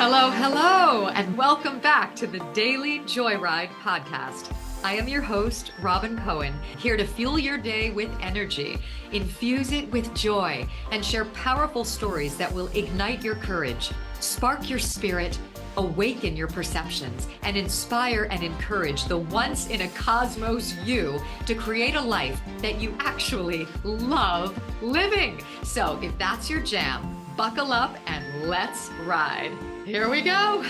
Hello, hello, and welcome back to the Daily Joyride podcast. I am your host, Robyn Cohen, here to fuel your day with energy, infuse it with joy, and share powerful stories that will ignite your courage, spark your spirit, awaken your perceptions, and inspire and encourage the once-in-a-cosmos you to create a life that you actually love living. So if that's your jam, buckle up and let's ride. Here we go.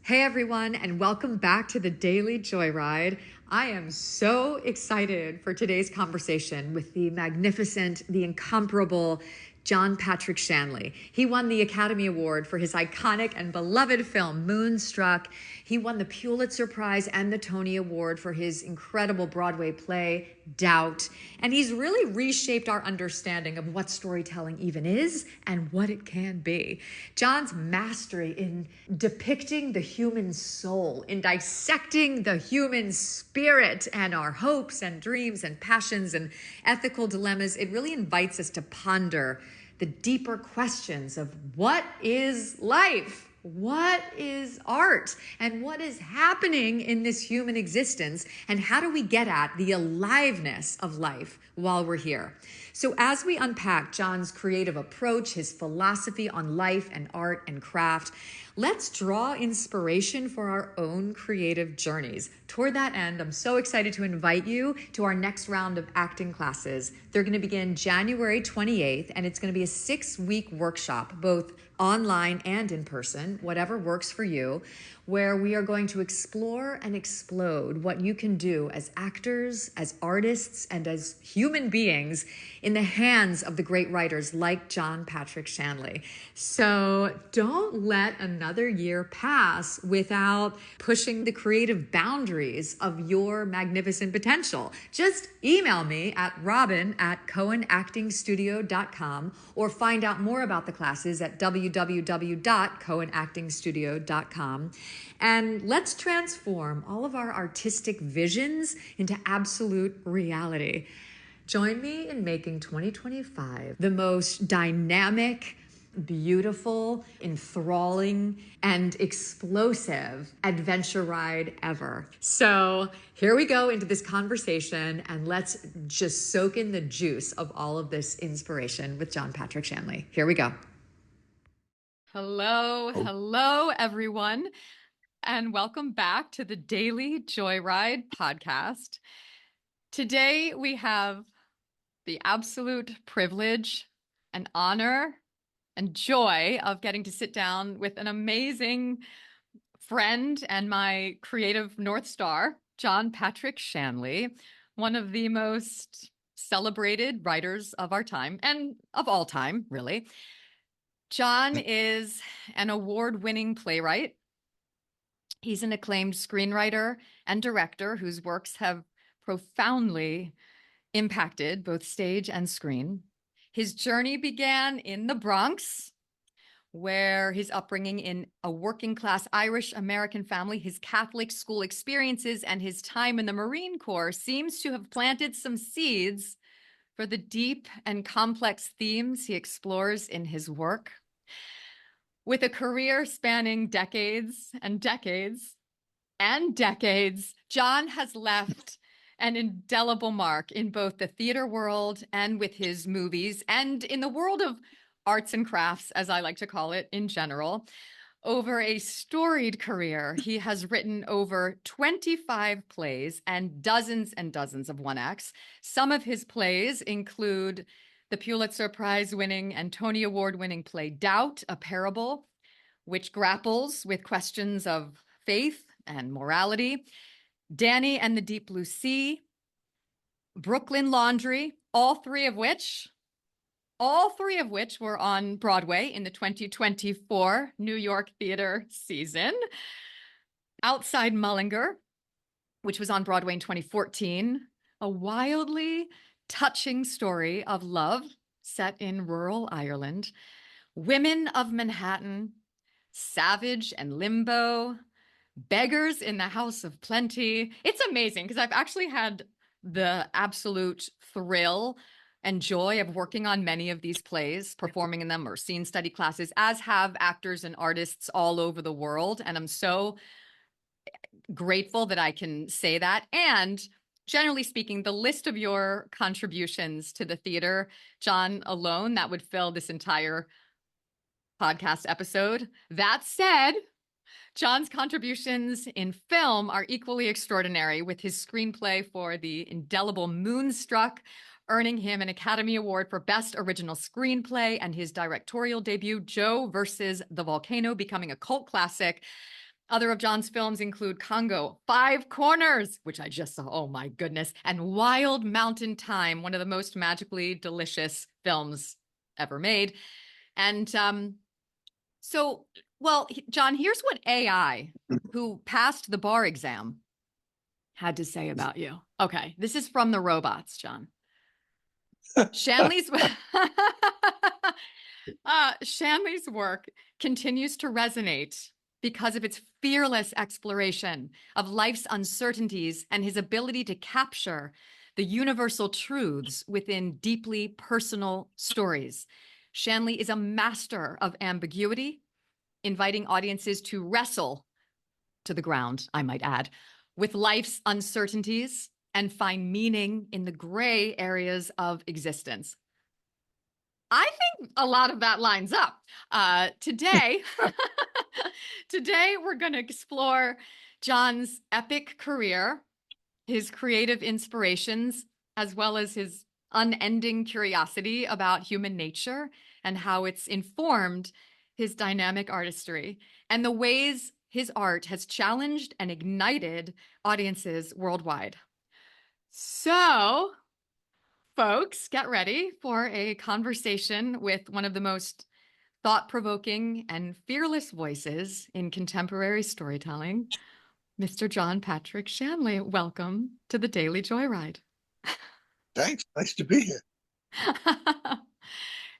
Hey everyone, and welcome back to the Daily Joyride. I am so excited for today's conversation with the magnificent, the incomparable John Patrick Shanley. He won the Academy Award for his iconic and beloved film, Moonstruck. He won the Pulitzer Prize and the Tony Award for his incredible Broadway play, Doubt. And he's really reshaped our understanding of what storytelling even is and what it can be. John's mastery in depicting the human soul, in dissecting the human spirit and our hopes and dreams and passions and ethical dilemmas, it really invites us to ponder the deeper questions of what is life? What is art? And what is happening in this human existence? And how do we get at the aliveness of life while we're here? So as we unpack John's creative approach, his philosophy on life and art and craft, let's draw inspiration for our own creative journeys. Toward that end, I'm so excited to invite you to our next round of acting classes. They're going to begin January 28th, and it's going to be a 6-week workshop, both online and in person, whatever works for you, where we are going to explore and explode what you can do as actors, as artists, and as human beings in the hands of the great writers like John Patrick Shanley. So don't let another year pass without pushing the creative boundaries of your magnificent potential. Just email me at robyn@cohenactingstudio.com or find out more about the classes at www.cohenactingstudio.com. And let's transform all of our artistic visions into absolute reality. Join me in making 2025 the most dynamic, beautiful, enthralling, and explosive adventure ride ever. So here we go into this conversation, and let's just soak in the juice of all of this inspiration with John Patrick Shanley. Here we go. Hello, everyone, and welcome back to the Daily Joyride podcast. Today, we have the absolute privilege and honor and joy of getting to sit down with an amazing friend and my creative North Star, John Patrick Shanley, one of the most celebrated writers of our time and of all time, really. John is an award-winning playwright. He's an acclaimed screenwriter and director whose works have profoundly impacted both stage and screen. His journey began in the Bronx, where his upbringing in a working-class Irish-American family, his Catholic school experiences, and his time in the Marine Corps seems to have planted some seeds for the deep and complex themes he explores in his work. With a career spanning decades and decades and decades, John has left an indelible mark in both the theater world and with his movies, and in the world of arts and crafts, as I like to call it in general. Over a storied career, he has written over 25 plays and dozens of one-acts. Some of his plays include the Pulitzer Prize-winning and Tony Award-winning play Doubt, a parable, which grapples with questions of faith and morality, Danny and the Deep Blue Sea, Brooklyn Laundry, all three of which were on Broadway in the 2024 New York theater season. Outside Mullinger, which was on Broadway in 2014, a wildly touching story of love set in rural Ireland. Women of Manhattan, Savage and Limbo, Beggars in the House of Plenty. It's amazing because I've actually had the absolute thrill and joy of working on many of these plays, performing in them, or scene study classes, as have actors and artists all over the world. And I'm so grateful that I can say that. And generally speaking, the list of your contributions to the theater, John, alone, that would fill this entire podcast episode. That said, John's contributions in film are equally extraordinary, with his screenplay for the indelible Moonstruck earning him an Academy Award for Best Original Screenplay, and his directorial debut, Joe versus the Volcano, becoming a cult classic. Other of John's films include Congo, Five Corners, which I just saw, oh my goodness, and Wild Mountain Thyme, one of the most magically delicious films ever made. And John, here's what AI, who passed the bar exam, had to say about you. Okay, this is from the robots, John. Shanley's Shanley's work continues to resonate because of its fearless exploration of life's uncertainties and his ability to capture the universal truths within deeply personal stories. Shanley is a master of ambiguity, inviting audiences to wrestle to the ground, I might add, with life's uncertainties and find meaning in the gray areas of existence. I think a lot of that lines up. Today, we're going to explore John's epic career, his creative inspirations, as well as his unending curiosity about human nature and how it's informed his dynamic artistry, and the ways his art has challenged and ignited audiences worldwide. So, folks, get ready for a conversation with one of the most thought-provoking and fearless voices in contemporary storytelling, Mr. John Patrick Shanley. Welcome to the Daily Joyride. Thanks. Nice to be here.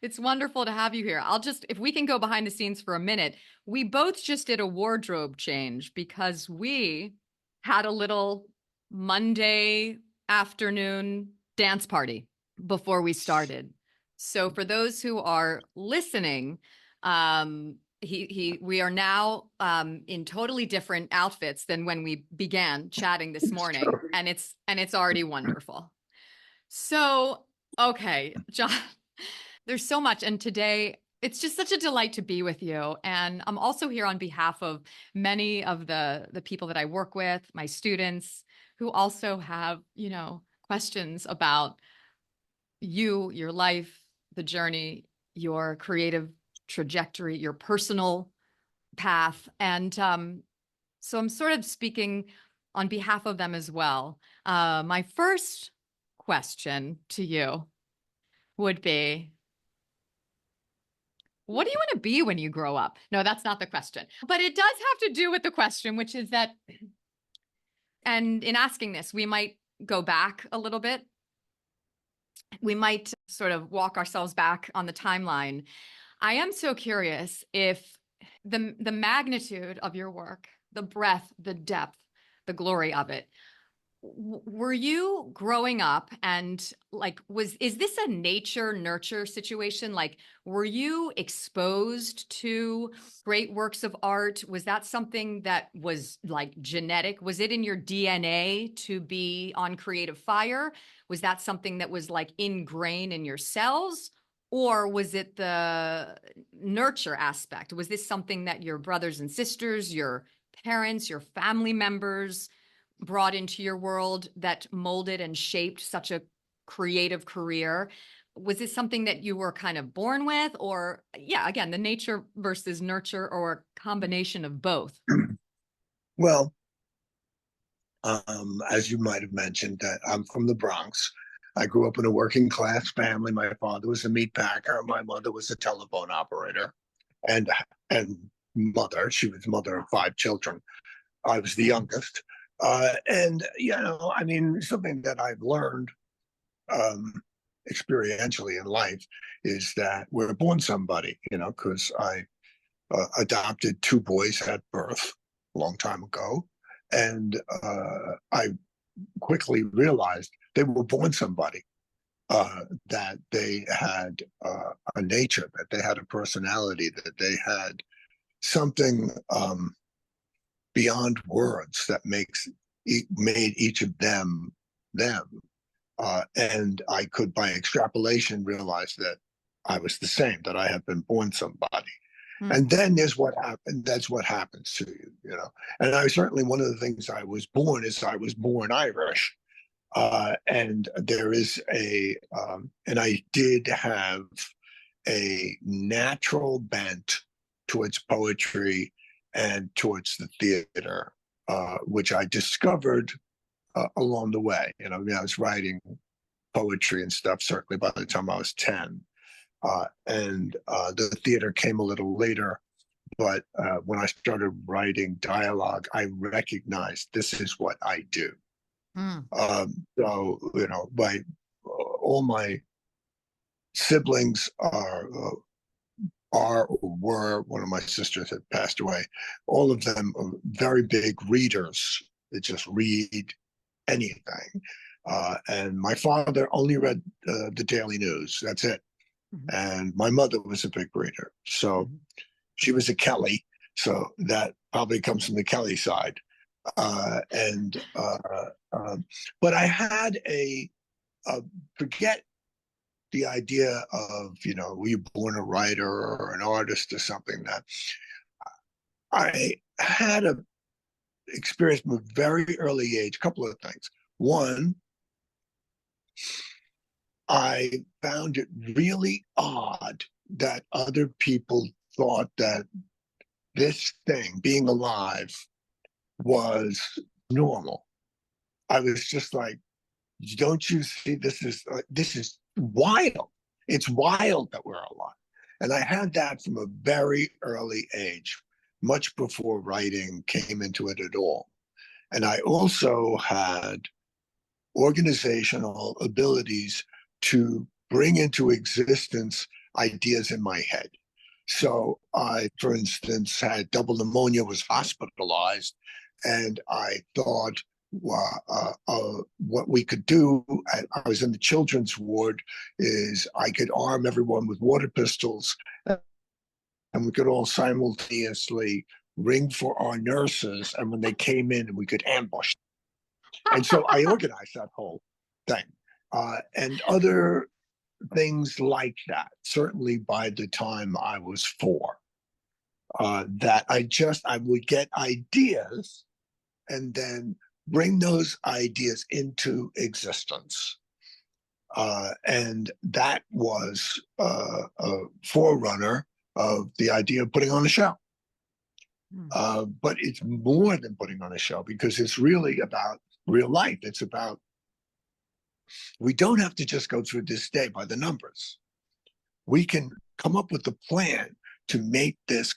It's wonderful to have you here. If we can go behind the scenes for a minute, we both just did a wardrobe change because we had a little Monday afternoon dance party before we started. So for those who are listening, we are now in totally different outfits than when we began chatting this morning, and it's already wonderful. So, okay, John, there's so much, and today it's just such a delight to be with you. And I'm also here on behalf of many of the people that I work with, my students, who also have, questions about you, your life, the journey, your creative trajectory, your personal path. And so I'm sort of speaking on behalf of them as well. My first question to you would be, what do you want to be when you grow up? No, that's not the question. But it does have to do with the question, which is that, and in asking this, we might go back a little bit. We might sort of walk ourselves back on the timeline. I am so curious if the magnitude of your work, the breadth, the depth, the glory of it, were you growing up and is this a nature nurture situation? Like, were you exposed to great works of art? Was that something that was like genetic? Was it in your DNA to be on creative fire? Was that something that was like ingrained in your cells? Or was it the nurture aspect? Was this something that your brothers and sisters, your parents, your family members brought into your world that molded and shaped such a creative career? Was this something that you were kind of born with, or again, the nature versus nurture, or a combination of both? Well, as you might have mentioned, I'm from the Bronx. I grew up in a working class family. My father was a meat packer. My mother was a telephone operator, and mother. She was mother of 5 children. I was the youngest. Something that I've learned experientially in life is that we're born somebody, because I adopted 2 boys at birth a long time ago. And I quickly realized they were born somebody. that they had a nature, that they had a personality, that they had something beyond words that made each of them them. And I could, by extrapolation, realize that I was the same, that I had been born somebody. And then there's what happened. That's what happens to you, you know. And I certainly, one of the things I was born Irish. And there is and I did have a natural bent towards poetry and towards the theater, which I discovered along the way. You know, I mean, I was writing poetry and stuff certainly by the time I was 10. And the theater came a little later. But when I started writing dialogue, I recognized this is what I do. So, you know, all my siblings are or were, one of my sisters had passed away. All of them are very big readers. They just read anything. And my father only read the Daily News. That's it. And my mother was a big reader. So she was a Kelly. So that probably comes from the Kelly side. But I had forget the idea of, you know, were you born a writer or an artist or something, that I had a experience from a very early age, a couple of things. One, I found it really odd that other people thought that this thing, being alive, was normal. I was just like, don't you see, this is wild. It's wild that we're alive. And I had that from a very early age, much before writing came into it at all. And I also had organizational abilities to bring into existence ideas in my head. So I, for instance, had double pneumonia, was hospitalized, and I thought what we could do, I was in the children's ward, is I could arm everyone with water pistols, and we could all simultaneously ring for our nurses, and when they came in, we could ambush them. And so I organized that whole thing. And other things like that, certainly by the time I was 4, that I would get ideas and then bring those ideas into existence. And that was a forerunner of the idea of putting on a show. But it's more than putting on a show, because it's really about real life. It's about, we don't have to just go through this day by the numbers. We can come up with a plan to make this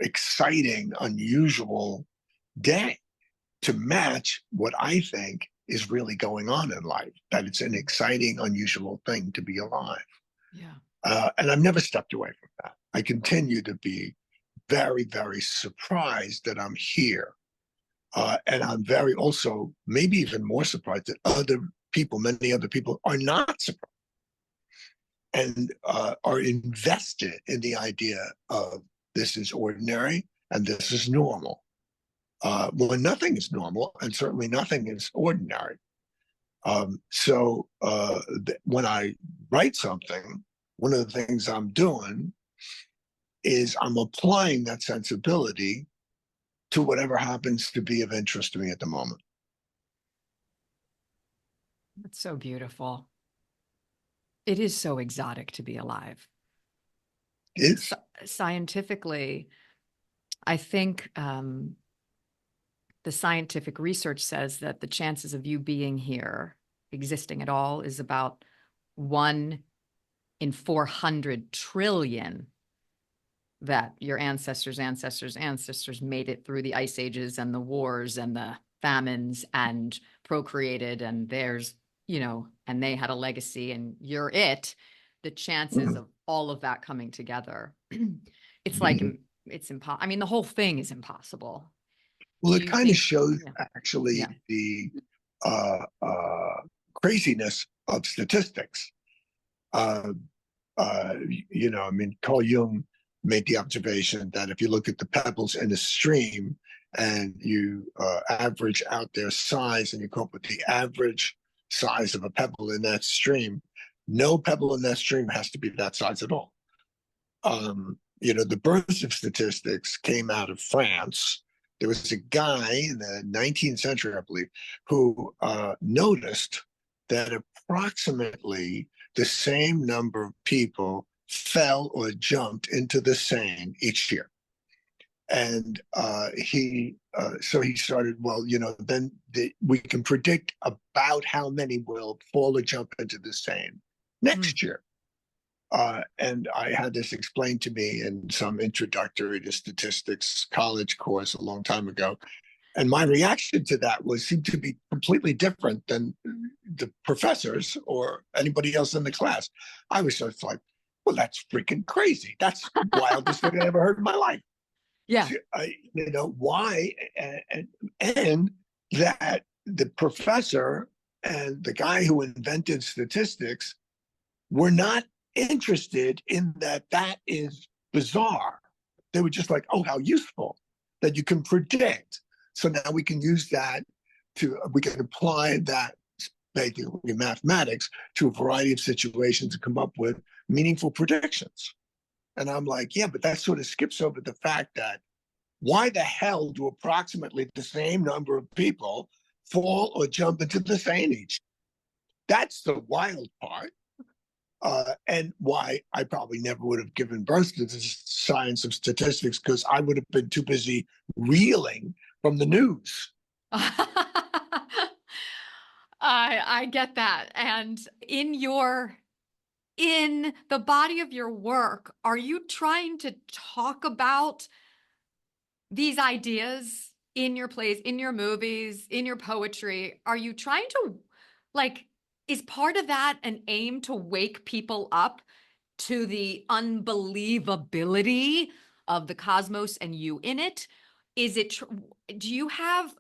exciting, unusual day to match what I think is really going on in life, that it's an exciting, unusual thing to be alive. Yeah. And I've never stepped away from that. I continue to be very, very surprised that I'm here. And I'm very also, maybe even more surprised that many other people are not surprised and are invested in the idea of this is ordinary and this is normal. Well, nothing is normal, and certainly nothing is ordinary. So when I write something, one of the things I'm doing is I'm applying that sensibility to whatever happens to be of interest to me at the moment. That's so beautiful. It is so exotic to be alive. It is. Scientifically, I think the scientific research says that the chances of you being here, existing at all, is about 1 in 400 trillion that your ancestors' made it through the ice ages and the wars and the famines and procreated, and there's, you know, and they had a legacy and you're it. The chances of all of that coming together, it's like, it's impossible. I mean, the whole thing is impossible. Well, it kind of shows actually the craziness of statistics. Uh, I mean, Carl Jung made the observation that if you look at the pebbles in a stream and you average out their size and you come up with the average size of a pebble in that stream, no pebble in that stream has to be that size at all. The birth of statistics came out of France. There was a guy in the 19th century, I believe, who noticed that approximately the same number of people fell or jumped into the Seine each year. And so he started, well, then we can predict about how many will fall or jump into the Seine next year. And I had this explained to me in some introductory to statistics college course a long time ago. And my reaction to that seemed to be completely different than the professors or anybody else in the class. I was just like, well, that's freaking crazy. That's the wildest thing I ever heard in my life. Yeah. Why? And that the professor and the guy who invented statistics were not interested in that is bizarre. They were just like, oh, how useful that you can predict. So now we can use that we can apply that basically mathematics to a variety of situations and come up with meaningful predictions. And I'm like, yeah, but that sort of skips over the fact that why the hell do approximately the same number of people fall or jump into the Seine each? That's the wild part. And why I probably never would have given birth to the science of statistics, because I would have been too busy reeling from the news. I get that. And in the body of your work, are you trying to talk about these ideas in your plays, in your movies, in your poetry? Are you trying to, is part of that an aim to wake people up to the unbelievability of the cosmos and you in it? Is it, do you have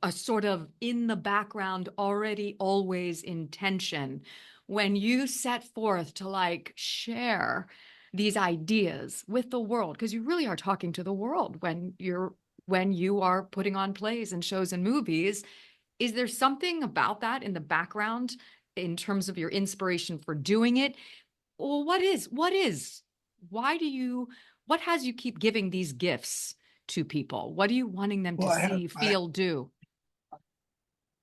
a sort of in the background already always intention when you set forth to share these ideas with the world? Because you really are talking to the world when you are putting on plays and shows and movies. Is there something about that in the background in terms of your inspiration for doing it? Well, what has you keep giving these gifts to people? What are you wanting them to see, feel, do?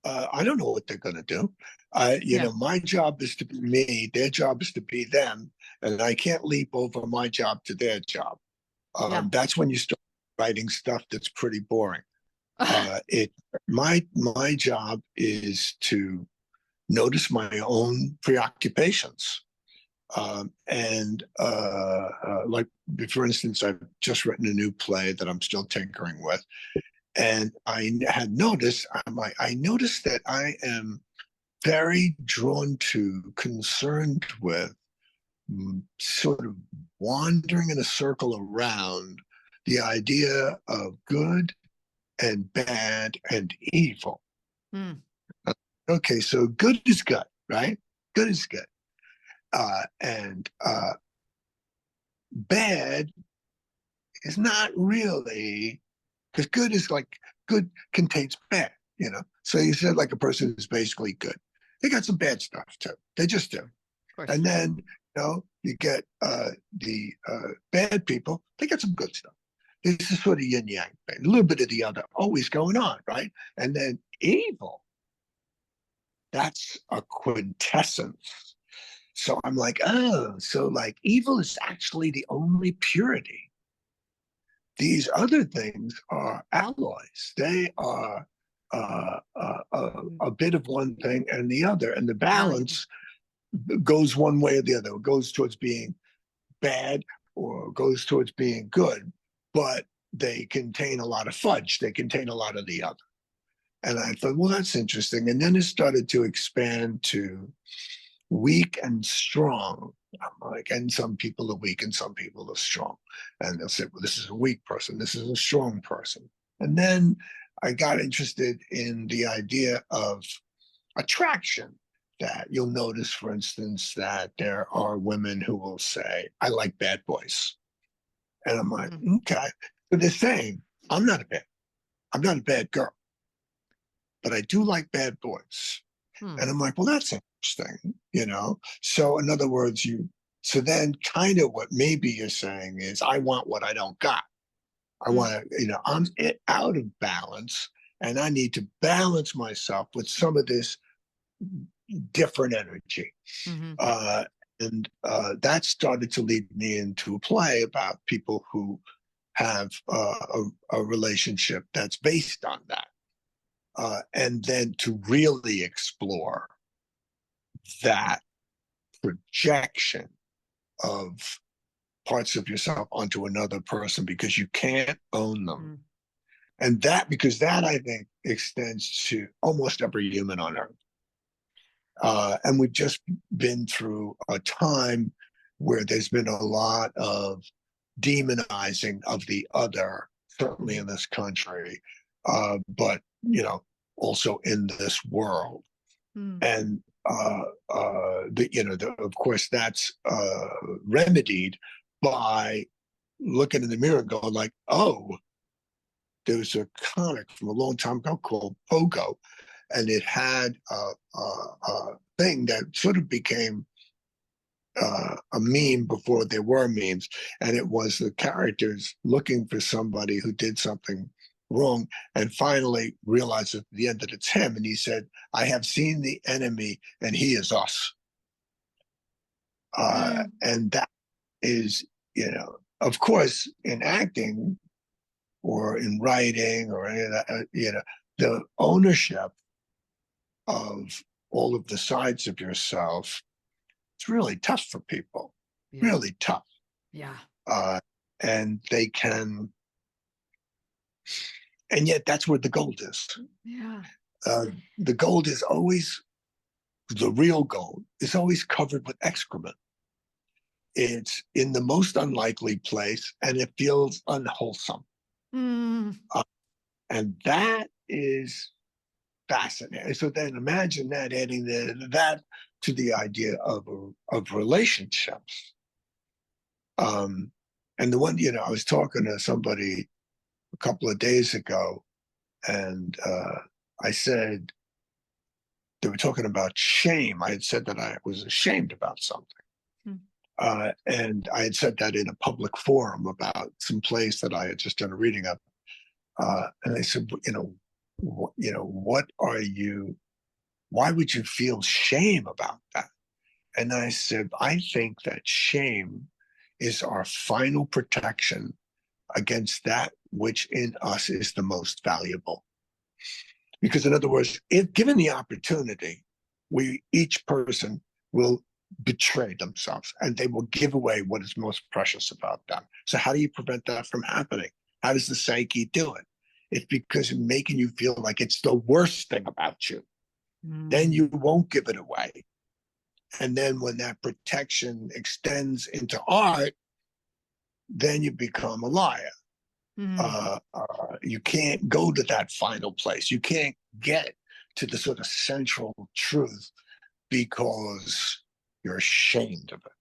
I don't know what they're going to do. My job is to be me. Their job is to be them. And I can't leap over my job to their job. That's when you start writing stuff that's pretty boring. My job is to notice my own preoccupations. Like, for instance, I've just written a new play that I'm still tinkering with. And I had noticed, I noticed that I am very drawn to, concerned with, sort of wandering in a circle around the idea of good and bad and evil. Okay, so good is good, right? Good is good. And bad is not really, because good is good contains bad, So you said a person who's basically good. They got some bad stuff too. They just do. And then, you get the bad people, they got some good stuff. This is sort of yin yang, a little bit of the other always going on, right? And then evil, that's a quintessence. So I'm like, oh, so evil is actually the only purity. These other things are alloys. They are a bit of one thing and the other, and the balance goes one way or the other. It goes towards being bad or goes towards being good, but they contain a lot of fudge. They contain a lot of the other. And I thought, well, that's interesting. And then it started to expand to weak and strong. I'm like, and some people are weak and some people are strong. And they'll say, well, this is a weak person. This is a strong person. And then I got interested in the idea of attraction. that you'll notice, for instance, that there are women who will say, I like bad boys. And I'm like, okay. But they're saying, I'm not I'm not a bad girl, but I do like bad boys. And I'm like, well, that's interesting, you know? So in other words, so then kind of what maybe you're saying is, I want what I don't got. I want to, I'm out of balance and I need to balance myself with some of this different energy. Mm-hmm. And that started to lead me into a play about people who have a relationship that's based on that. And then to really explore that projection of parts of yourself onto another person because you can't own them. Mm-hmm. And because that I think extends to almost every human on earth. And we've just been through a time where there's been a lot of demonizing of the other, certainly in this country, but also in this world. And of course, that's remedied by looking in the mirror and going like, oh, there's a comic from a long time ago called Pogo, and it had a thing that sort of became a meme before there were memes, and it was the characters looking for somebody who did something wrong and finally realized at the end that it's him, and he said, I have seen the enemy and he is us. And that is, of course, in acting or in writing or any of that, the ownership of all of the sides of yourself, it's really tough for people. Really tough. Yeah. And they can, and yet that's where the gold is. Yeah. The gold is always, the real gold is always covered with excrement. It's in the most unlikely place and it feels unwholesome. And that is fascinating. So then imagine that, adding that to the idea of relationships. And the one, I was talking to somebody a couple of days ago, and I said, they were talking about shame. I had said that I was ashamed about something. And I had said that in a public forum about some place that I had just done a reading of. And they said, what are you, why would you feel shame about that? And I said, I think that shame is our final protection against that which in us is the most valuable. Because in other words, if given the opportunity, each person will betray themselves and they will give away what is most precious about them. So how do you prevent that from happening? How does the psyche do it? It's because of making you feel like it's the worst thing about you. Then you won't give it away. And then when that protection extends into art, then you become a liar. You can't go to that final place. You can't get to the sort of central truth because you're ashamed of it.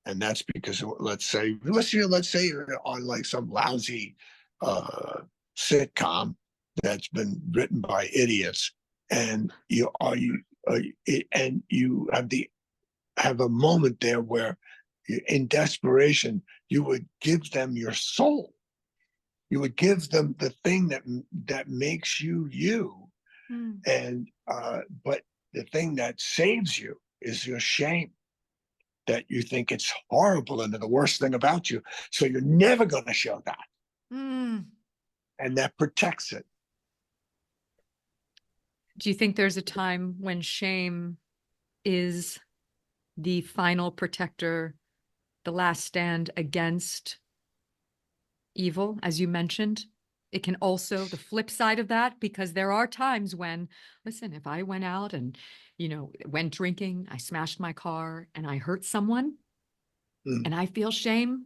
And that's because, let's say you're on like some lousy sitcom that's been written by idiots, and you have a moment there where, in desperation, you would give them your soul. You would give them the thing that makes you you, and but the thing that saves you is your shame. That you think it's horrible and the worst thing about you, so you're never going to show that, and that protects it. Do you think there's a time when shame is the final protector, the last stand against evil, as you mentioned? It can also, the flip side of that, because there are times when, listen, if I went out and, went drinking, I smashed my car and I hurt someone and I feel shame,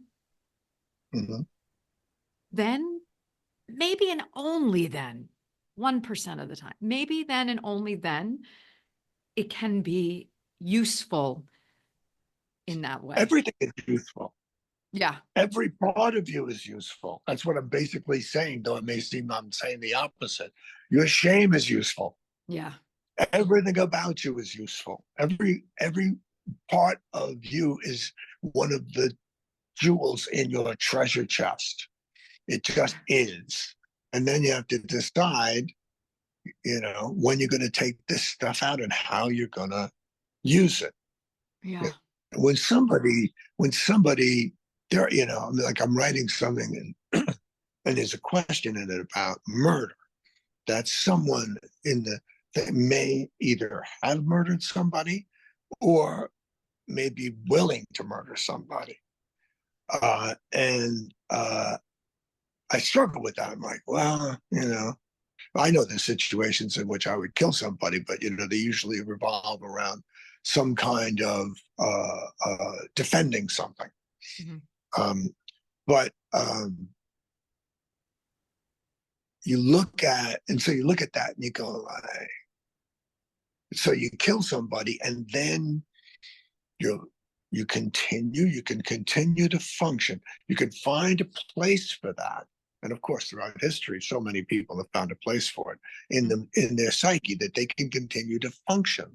then maybe and only then, 1% of the time, maybe then and only then, it can be useful in that way. Everything is useful. Yeah. Every part of you is useful. That's what I'm basically saying, though it may seem I'm saying the opposite. Your shame is useful. Yeah. Everything about you is useful. Every part of you is one of the jewels in your treasure chest. It just is. And then you have to decide, when you're going to take this stuff out and how you're going to use it. Yeah. When somebody there, like I'm writing something and there's a question in it about murder. That's someone that may either have murdered somebody or may be willing to murder somebody. And I struggle with that. I'm like, well, I know there's situations in which I would kill somebody, but they usually revolve around some kind of defending something. Mm-hmm. But you look at that and you go like, so you kill somebody and then you can continue to function. You can find a place for that. And of course, throughout history, so many people have found a place for it in their psyche that they can continue to function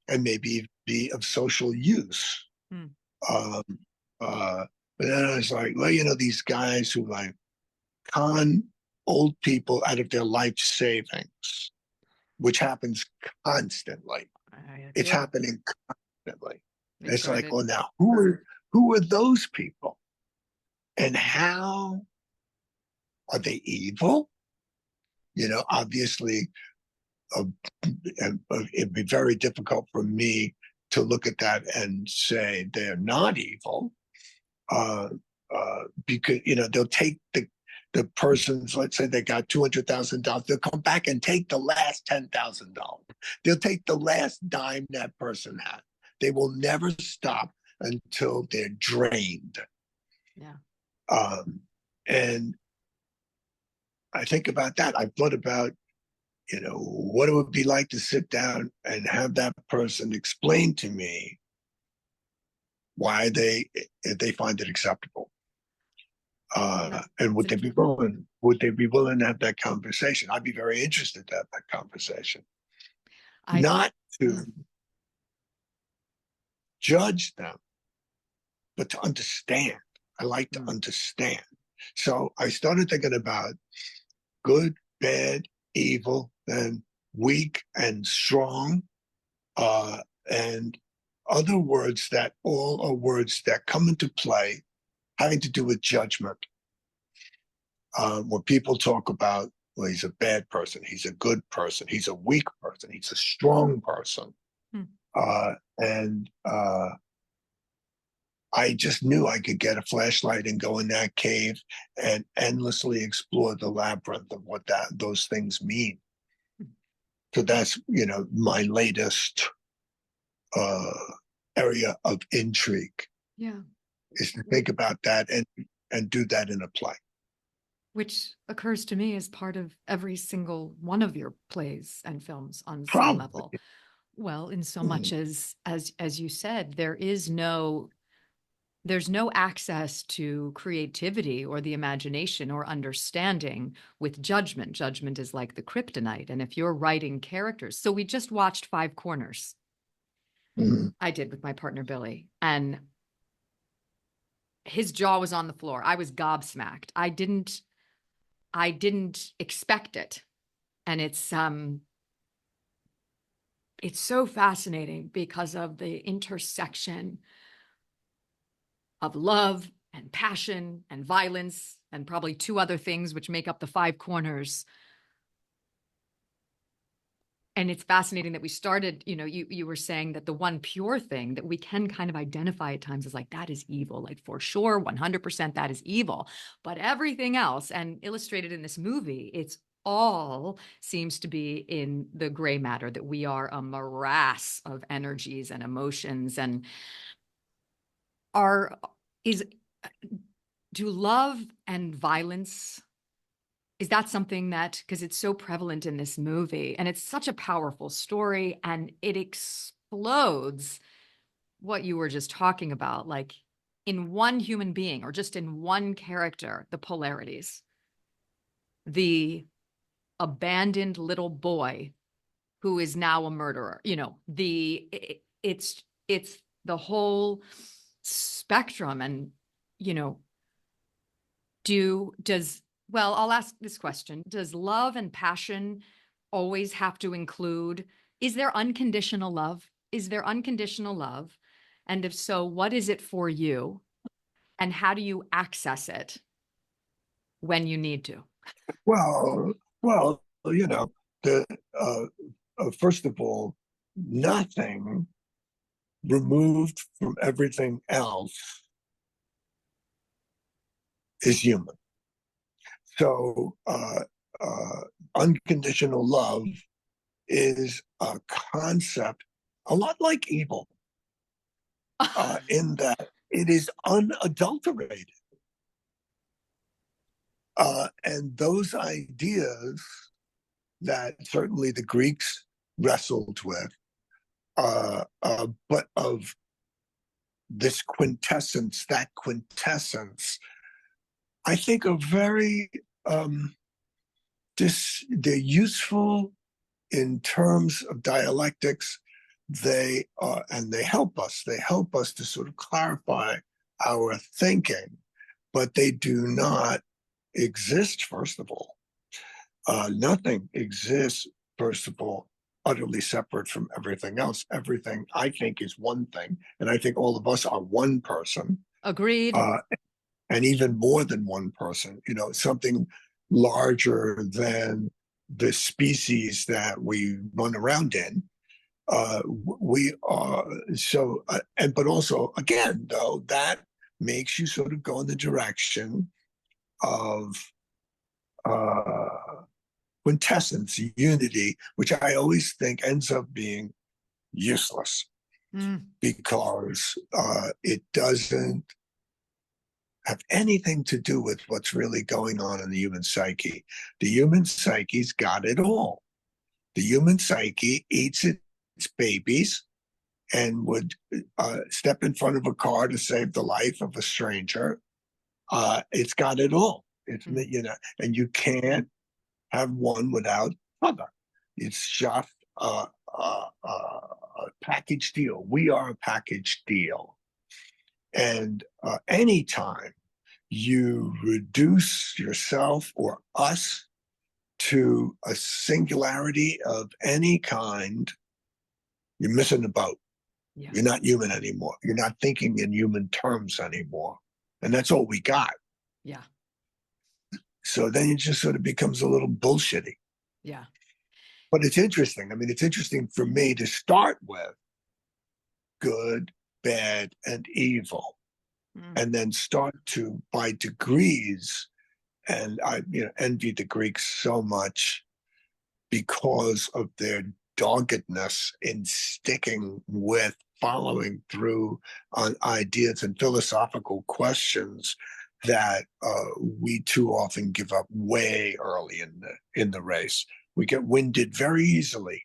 and maybe be of social use. Um, but then I was like, well, these guys who like con old people out of their life savings, which happens constantly. It's happening constantly. It's like, well, now who are those people, and how are they evil? Obviously, it'd be very difficult for me to look at that and say they're not evil, because they'll take the person's, let's say they got $200,000, they'll come back and take the last $10,000. They'll take the last dime that person had. They will never stop until they're drained. Yeah. And I think about that. I thought about, what it would be like to sit down and have that person explain to me why they find it acceptable. And would they be willing to have that conversation? I'd be very interested to have that conversation. Not to judge them, but to understand. I like to understand. So I started thinking about good, bad, evil, and weak and strong, and other words that all are words that come into play having to do with judgment. When people talk about, well, he's a bad person, he's a good person, he's a weak person, he's a strong person. And I just knew I could get a flashlight and go in that cave and endlessly explore the labyrinth of what those things mean. So that's, my latest area of intrigue. Yeah. Is to think about that and do that in a play. Which occurs to me as part of every single one of your plays and films on some level. Well, in so much as you said, there's no access to creativity or the imagination or understanding with judgment. Judgment is like the kryptonite. And if you're writing characters, so we just watched Five Corners. I did with my partner, Billy, and his jaw was on the floor. I was gobsmacked. I didn't expect it. And it's so fascinating because of the intersection of love and passion and violence and probably two other things which make up the Five Corners. And it's fascinating that we started, you were saying that the one pure thing that we can kind of identify at times is like, that is evil, like for sure, 100% that is evil. But everything else, and illustrated in this movie, it's all seems to be in the gray matter, that we are a morass of energies and emotions. And do love and violence is that something that, because it's so prevalent in this movie and it's such a powerful story and it explodes what you were just talking about, like in one human being or just in one character, the polarities, the abandoned little boy who is now a murderer, it's the whole spectrum. And, you know, well, I'll ask this question. Does love and passion always have to include, is there unconditional love? Is there unconditional love? And if so, what is it for you? And how do you access it when you need to? Well, the first of all, nothing removed from everything else is human. So, unconditional love is a concept a lot like evil, in that it is unadulterated. And those ideas that certainly the Greeks wrestled with, but of this quintessence, that quintessence, I think are very they're useful in terms of dialectics. They and they help us. They help us to sort of clarify our thinking, but they do not exist. First of all, nothing exists. First of all, utterly separate from everything else. Everything, I think, is one thing, and I think all of us are one person. Agreed. And even more than one person, something larger than the species that we run around in. We are so, but also, again, though, that makes you sort of go in the direction of quintessence, unity, which I always think ends up being useless because it doesn't have anything to do with what's really going on in the human psyche. The human psyche's got it all. The human psyche eats its babies and would step in front of a car to save the life of a stranger. It's got it all. It's and you can't have one without other. It's just a package deal. We are a package deal. And anytime you reduce yourself or us to a singularity of any kind, you're missing the boat. Yeah. You're not human anymore. You're not thinking in human terms anymore. And that's all we got. Yeah. So then it just sort of becomes a little bullshitty. Yeah. But it's interesting. I mean, it's interesting for me to start with good, bad, and evil. And then start to, by degrees, and I envy the Greeks so much because of their doggedness in sticking with, following through on ideas and philosophical questions that we too often give up way early in the race. We get winded very easily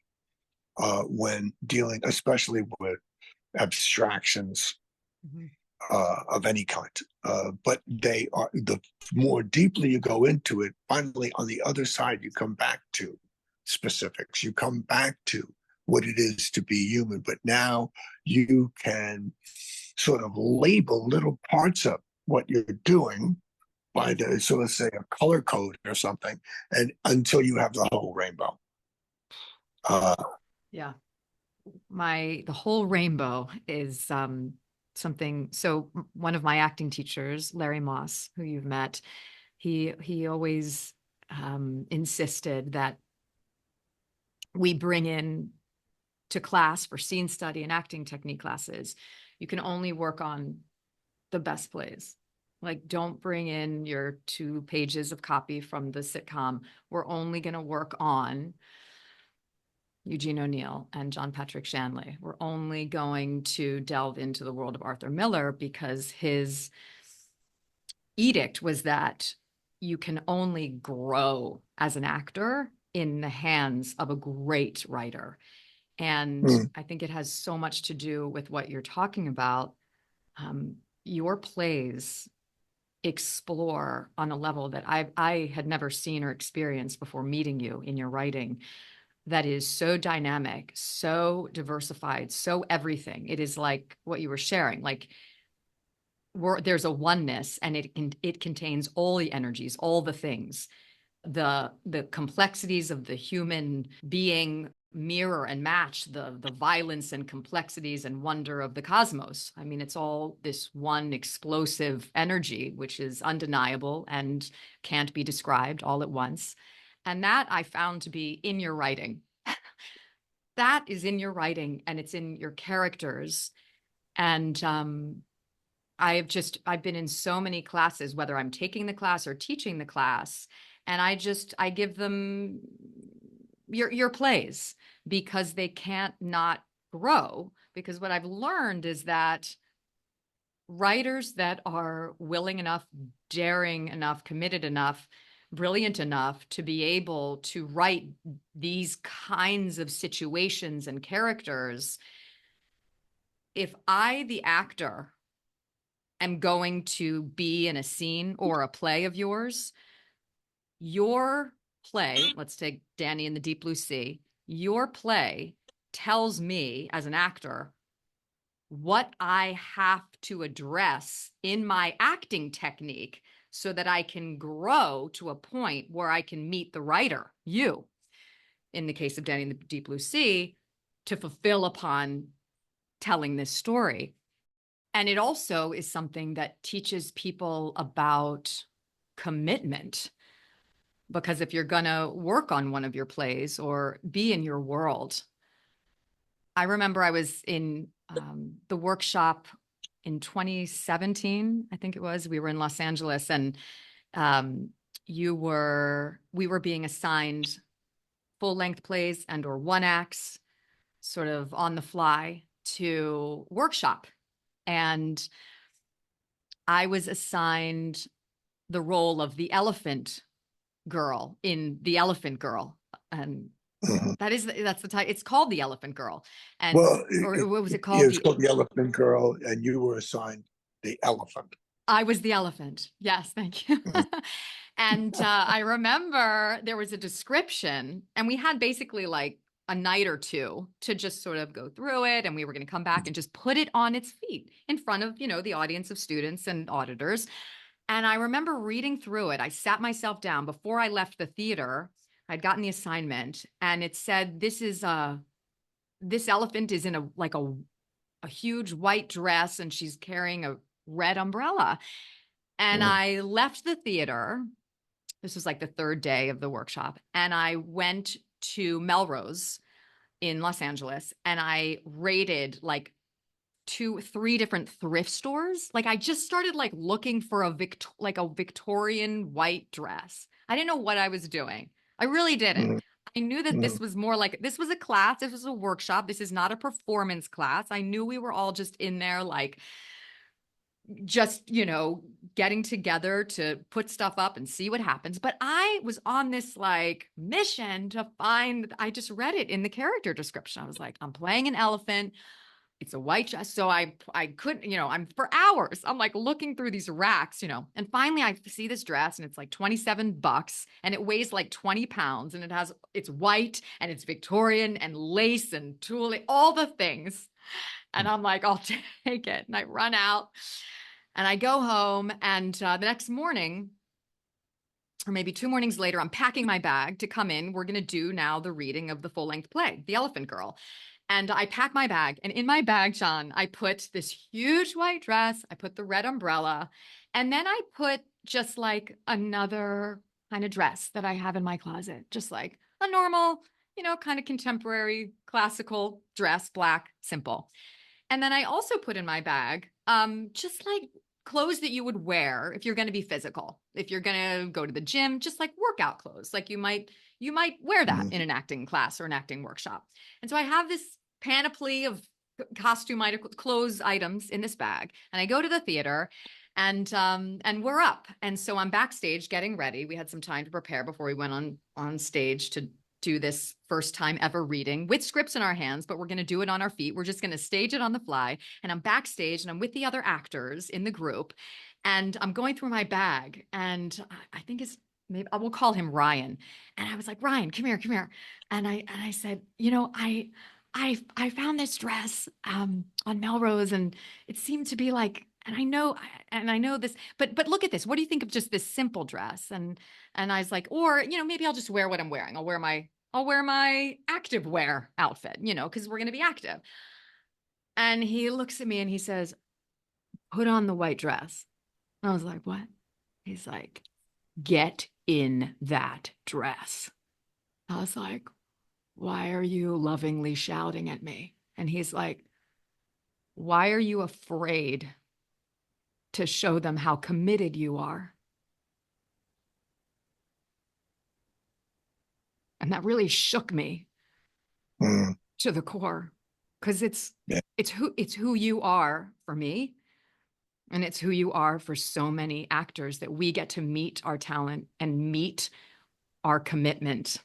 when dealing, especially with abstractions. Of any kind. But they are, the more deeply you go into it, finally on the other side, you come back to specifics. You come back to what it is to be human. But now you can sort of label little parts of what you're doing by the sort of say a color code or something, and until you have the whole rainbow. Yeah. The whole rainbow is something. So one of my acting teachers, Larry Moss, who you've met, he always insisted that we bring in to class for scene study and acting technique classes, you can only work on the best plays. Like, don't bring in your 2 pages of copy from the sitcom. We're only going to work on Eugene O'Neill and John Patrick Shanley. We're only going to delve into the world of Arthur Miller because his edict was that you can only grow as an actor in the hands of a great writer. And Mm. I think it has so much to do with what you're talking about. Your plays explore on a level that I had never seen or experienced before meeting you in your writing, that is so dynamic, so diversified, so everything. It is like what you were sharing, like there's a oneness, and it contains all the energies, all the things, the complexities of the human being mirror and match the violence and complexities and wonder of the cosmos. I mean, it's all this one explosive energy, which is undeniable and can't be described all at once. And that I found to be in your writing. That is in your writing, and it's in your characters. And I've been in so many classes, whether I'm taking the class or teaching the class, and I give them your plays, because they can't not grow. Because what I've learned is that writers that are willing enough, daring enough, committed enough, brilliant enough to be able to write these kinds of situations and characters, if I, the actor, am going to be in a scene or a play of yours, your play, let's take Danny in the Deep Blue Sea, your play tells me as an actor what I have to address in my acting technique so that I can grow to a point where I can meet the writer, you, in the case of Danny in the Deep Blue Sea, to fulfill upon telling this story. And it also is something that teaches people about commitment. Because if you're going to work on one of your plays or be in your world, I remember I was in the workshop in 2017, I think it was. We were in Los Angeles, and we were being assigned full-length plays and or one acts, sort of on the fly, to workshop. And I was assigned the role of the elephant girl in The Elephant Girl. And Mhm. that's the title. It's called The Elephant Girl. And, Well, or what was it yeah, called? it's called The Elephant Girl, and you were assigned the elephant. I was the elephant. Yes, thank you. Mhm. And I remember there was a description, and we had basically like a night or two to just sort of go through it. And we were going to come back and just put it on its feet in front of, the audience of students and auditors. And I remember reading through it. I sat myself down before I left the theater. I'd gotten the assignment, and it said, this elephant is in a huge white dress, and she's carrying a red umbrella. And Mhm. I left the theater. This was like the third day of the workshop. And I went to Melrose in Los Angeles, and I raided like 3 different thrift stores. Like I just started like looking for a Victorian white dress. I didn't know what I was doing. I really didn't. Mhm. I knew that this Mhm. was more like, this was a class, this was a workshop, this is not a performance class. I knew we were all just in there like just, getting together to put stuff up and see what happens. But I was on this like mission to find, I just read it in the character description. I was like, I'm playing an elephant. It's a white dress. So I couldn't, I'm for hours. I'm like looking through these racks, and finally I see this dress, and it's like $27, and it weighs like 20 pounds, and it's white and it's Victorian and lace and tulle, all the things. And I'm like, I'll take it. And I run out and I go home, and the next morning, or maybe 2 mornings later, I'm packing my bag to come in. We're going to do now the reading of the full-length play, The Elephant Girl. And I pack my bag, and in my bag, John, I put this huge white dress, I put the red umbrella, and then I put just like another kind of dress that I have in my closet, just like a normal, kind of contemporary classical dress, black, simple. And then I also put in my bag, just like clothes that you would wear if you're going to be physical, if you're going to go to the gym, just like workout clothes, like you might wear that in an acting class or an acting workshop. And so I have this panoply of clothes items in this bag, and I go to the theater, And we're up. And so I'm backstage getting ready. We had some time to prepare before we went on stage to do this first time ever reading with scripts in our hands, but we're going to do it on our feet. We're just going to stage it on the fly. And I'm backstage and I'm with the other actors in the group. And I'm going through my bag. And I think maybe I will call him Ryan. And I was like, Ryan, come here, come here. And I said, I found this dress on Melrose, and it seemed to be like, and I know this, but look at this. What do you think of just this simple dress? And I was like, or maybe I'll just wear what I'm wearing. I'll wear my active wear outfit, because we're going to be active. And he looks at me and he says, put on the white dress. I was like, what? He's like, get in that dress. I was like, why are you lovingly shouting at me? And he's like, why are you afraid to show them how committed you are? And that really shook me to the core, because it's who you are for me. And it's who you are for so many actors, that we get to meet our talent and meet our commitment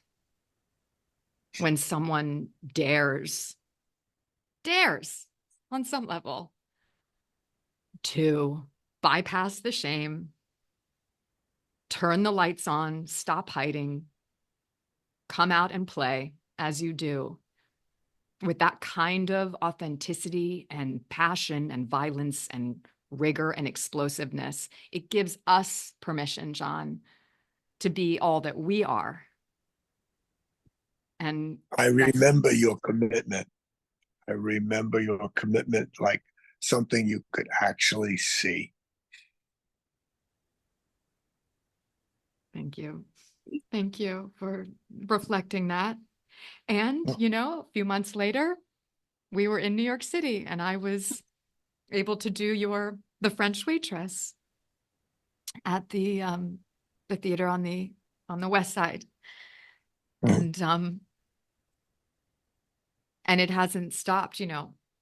when someone dares on some level to bypass the shame, turn the lights on, stop hiding, come out and play as you do, with that kind of authenticity and passion and violence and rigor and explosiveness. It gives us permission, John, to be all that we are. And I remember your commitment. I remember your commitment like something you could actually see. Thank you. Thank you for reflecting that. And, a few months later, we were in New York City, and I was able to do the French Waitress at the theater on the West Side. And it hasn't stopped,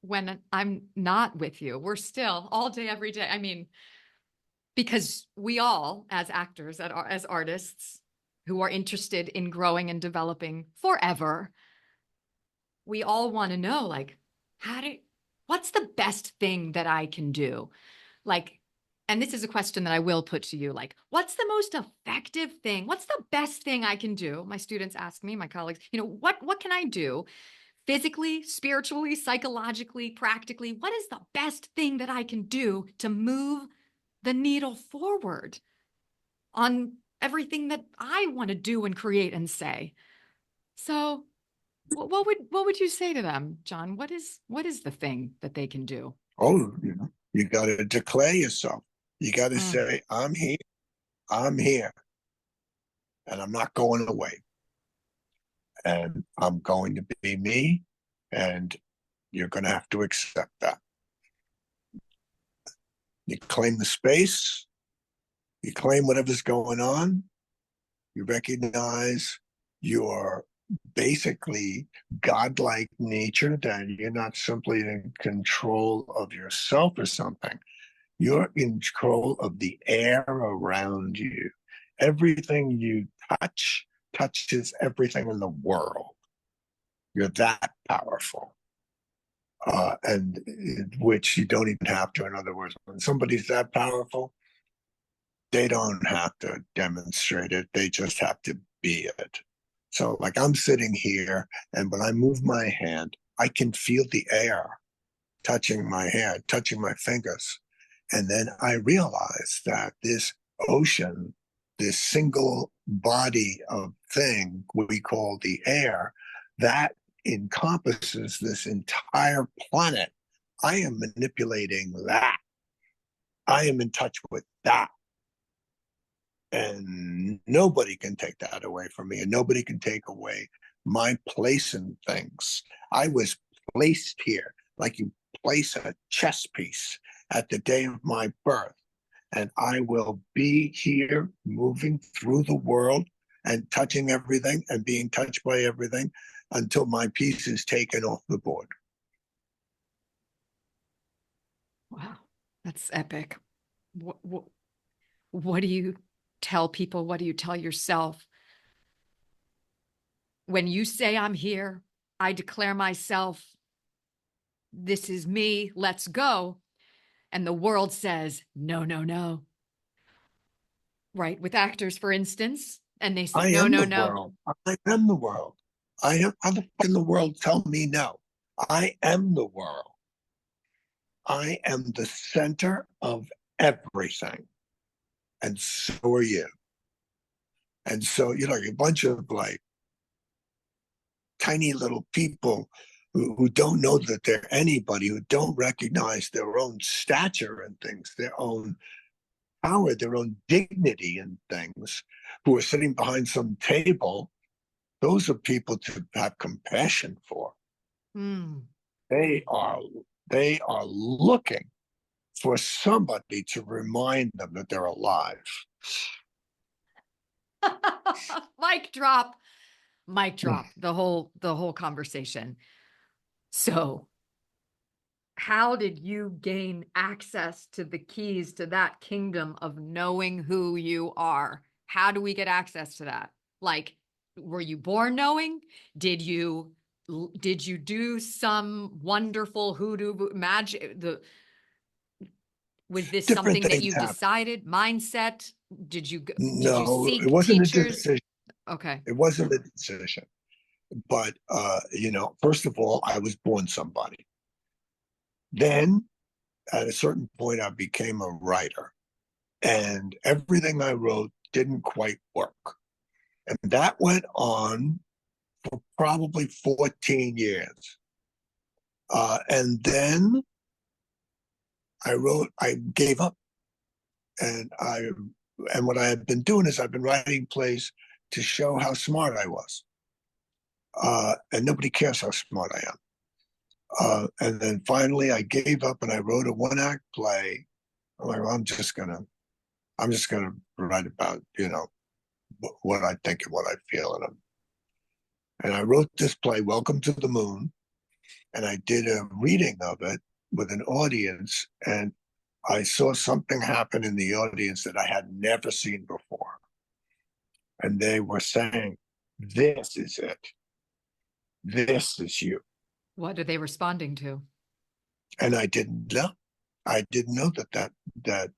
when I'm not with you, we're still all day, every day. I mean, because we all, as actors, as artists who are interested in growing and developing forever, we all want to know, like, what's the best thing that I can do? Like, and this is a question that I will put to you, like, what's the most effective thing? What's the best thing I can do? My students ask me, my colleagues, what can I do physically, spiritually, psychologically, practically? What is the best thing that I can do to move the needle forward on everything that I want to do and create and say? So what would you say to them, John? What is the thing that they can do? Oh, you got to declare yourself. You got to say, I'm here, and I'm not going away. And I'm going to be me, and you're going to have to accept that. You claim the space, you claim whatever's going on, you recognize your basically godlike nature, that you're not simply in control of yourself or something. You're in control of the air around you. Everything you touch touches everything in the world. You're that powerful. And which you don't even have to. In other words, when somebody's that powerful, they don't have to demonstrate it. They just have to be it. So like I'm sitting here, and when I move my hand, I can feel the air touching my hand, touching my fingers. And then I realize that this ocean, this single body of thing we call the air, that encompasses this entire planet. I am manipulating that. I am in touch with that. And nobody can take that away from me, and nobody can take away my place in things. I was placed here like you place a chess piece at the day of my birth. And I will be here moving through the world and touching everything and being touched by everything until my piece is taken off the board. Wow, that's epic. What, what do you tell people? What do you tell yourself? When you say I'm here, I declare myself, this is me, let's go. And the world says, no, no, no. Right? With actors, for instance, and they say, I no, am no, the no. world. I am the world. I am. How the fuck can the world tell me no? I am the world. I am the center of everything. And so are you. And so, you're a bunch of like tiny little people who don't know that they're anybody, who don't recognize their own stature and things, their own power, their own dignity and things, who are sitting behind some table. Those are people to have compassion for. Mm. They are they are looking for somebody to remind them that they're alive. Mic drop. Mic drop. The whole conversation. So, how did you gain access to the keys to that kingdom of knowing who you are? How do we get access to that? Like, were you born knowing? Did you do some wonderful hoodoo magic? Was this Different something that things you happen. decided? Mindset? Did you No, it seek wasn't a teachers? decision. Okay. It wasn't a decision. But first of all, I was born somebody. Then at a certain point, I became a writer, and everything I wrote didn't quite work. And that went on for probably 14 years. And then I gave up. And what I had been doing is I've been writing plays to show how smart I was. And nobody cares how smart I am. And then finally I gave up and I wrote a one-act play. I'm like, well, I'm just gonna write about, what I think and what I feel. And I wrote this play, Welcome to the Moon, and I did a reading of it with an audience, and I saw something happen in the audience that I had never seen before. And they were saying, this is it. This is you. What are they responding to? And I didn't know. I didn't know that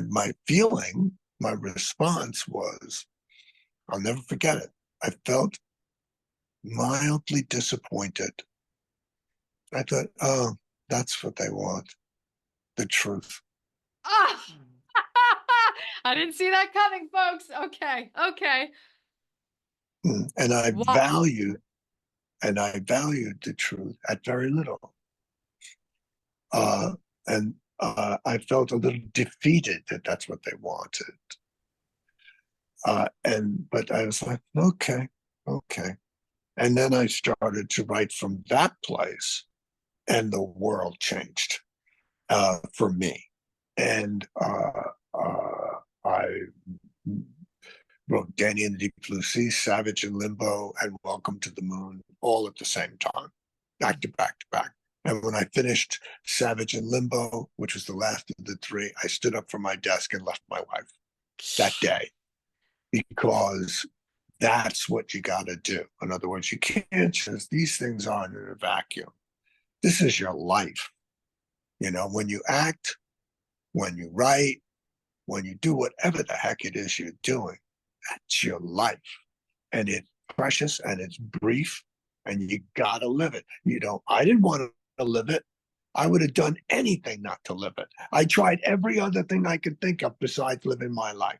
my feeling, my response was, I'll never forget it. I felt mildly disappointed. I thought, oh, that's what they want, the truth. Ah! I didn't see that coming, folks. Okay. Okay. And I What? valued the truth at very little. And I felt a little defeated that that's what they wanted. But I was like, okay. And then I started to write from that place, and the world changed for me. And I wrote Danny and the Deep Blue Sea, Savage in Limbo, and Welcome to the Moon, all at the same time, back to back to back. And when I finished Savage in Limbo, which was the last of the three, I stood up from my desk and left my wife that day, because that's what you got to do. In other words, you can't just, these things aren't in a vacuum. This is your life. When you act, when you write, when you do whatever the heck it is you're doing, that's your life. And it's precious and it's brief, and you got to live it. I didn't want to live it. I would have done anything not to live it. I tried every other thing I could think of besides living my life.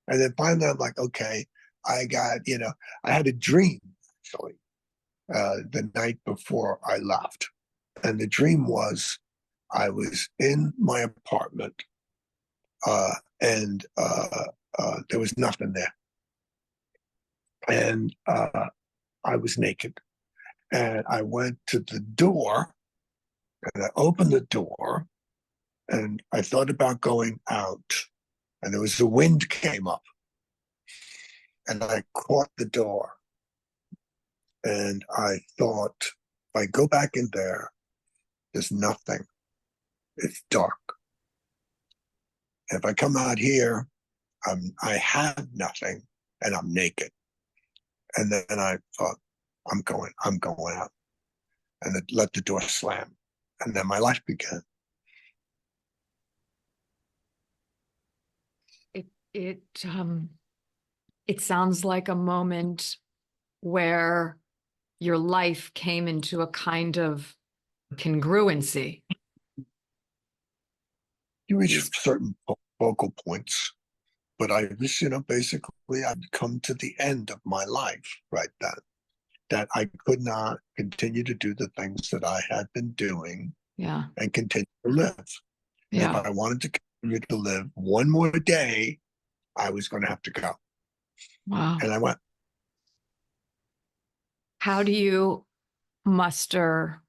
And then finally I'm like, okay, I had a dream actually the night before I left. And the dream was I was in my apartment and there was nothing there. And I was naked. And I went to the door and I opened the door and I thought about going out. And there was the wind came up and I caught the door. And I thought, if I go back in there, there's nothing. It's dark. If I come out here, I have nothing and I'm naked. And then I thought, I'm going out, and then let the door slam. And then my life began. It it um it sounds like a moment where your life came into a kind of congruency. You reach certain focal points, but I was, basically I'd come to the end of my life right then, that I could not continue to do the things that I had been doing Yeah. and continue to live. And if Yeah. I wanted to continue to live one more day, I was going to have to go. Wow. And I went. How do you muster,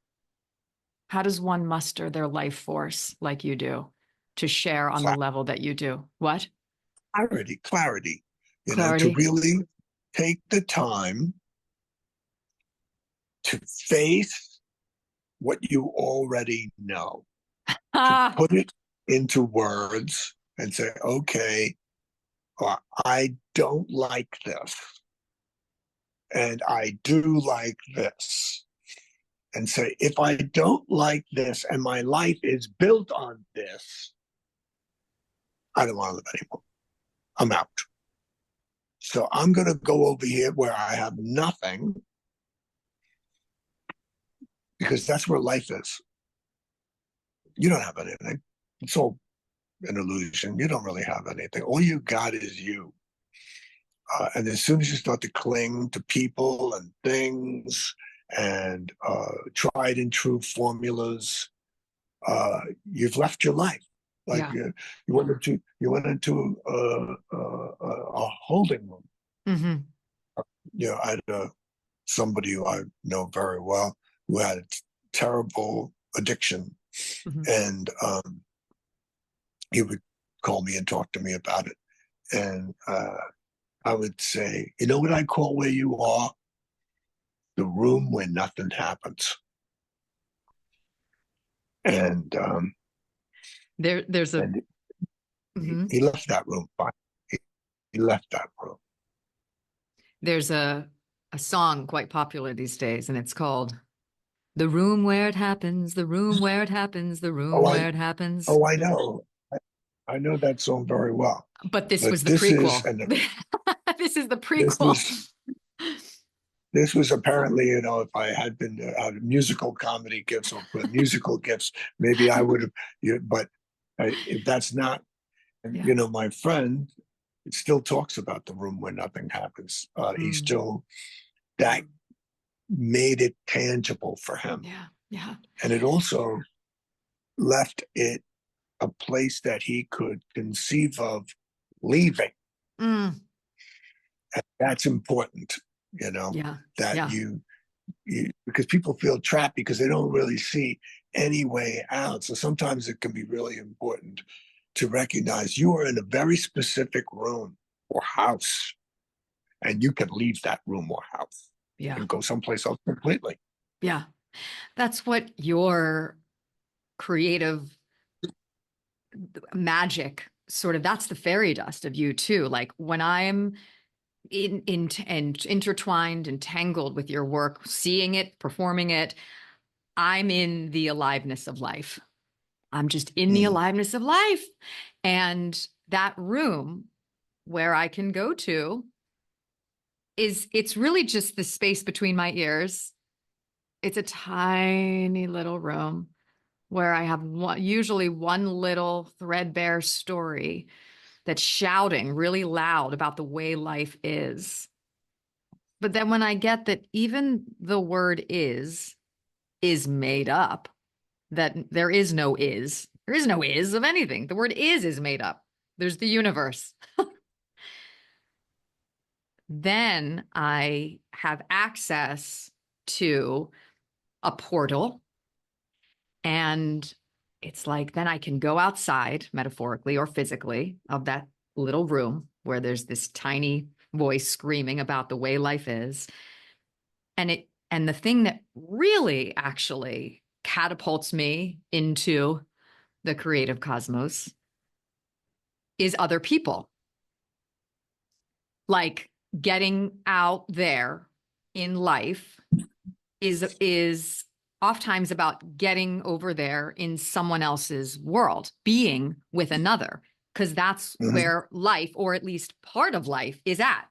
how does one muster their life force like you do to share on the level that you do? What? Clarity, to Clarity. really take the time to face what you already know, to Ah, put it into words and say, okay, I don't like this, and I do like this. And say, if I don't like this and my life is built on this, I don't want to live anymore. I'm out. So I'm going to go over here where I have nothing, because that's where life is. You don't have anything. It's all an illusion. You don't really have anything. All you got is you. And as soon as you start to cling to people and things and tried and true formulas, you've left your life. Like yeah. you went into a holding room. Mm-hmm. I had somebody who I know very well who had a terrible addiction, Mm-hmm. and he would call me and talk to me about it. And I would say, you know what I call where you are? The room where nothing happens. And There's a and mhm. he left that room. He left that room. There's a song quite popular these days, and it's called "The Room Where It Happens, the Room Where It Happens, the Room Oh, Where It Happens." I know. I know that song very well. But this But was the prequel. and This is the this prequel. was this was apparently, if I had been musical comedy gifts or musical gifts, maybe I would have. But if that's not, Yeah. my friend still talks about the room where nothing happens. He Mm. still, that made it tangible for him, Yeah. Yeah. and it also left it a place that he could conceive of leaving. Mm. And that's important, Yeah. that Yeah. because people feel trapped because they don't really see any way out. So sometimes it can be really important to recognize you are in a very specific room or house, and you can leave that room or house Yeah. and go someplace else completely. Yeah. That's what your creative magic sort of, that's the fairy dust of you too. Like when I'm in and intertwined and tangled with your work, seeing it, performing it, I'm in the aliveness of life. I'm just in the Mm. aliveness of life. And that room where I can go to it's really just the space between my ears. It's a tiny little room where I have usually one little threadbare story that's shouting really loud about the way life is. But then when I get that even the word is made up, that there is no is. There is no is of anything. The word is made up. There's the universe. Then I have access to a portal. And it's like, then I can go outside, metaphorically or physically, of that little room where there's this tiny voice screaming about the way life is. And the thing that really actually catapults me into the creative cosmos is other people. Like getting out there in life is oftentimes about getting over there in someone else's world, being with another, because that's where life, or at least part of life, is at.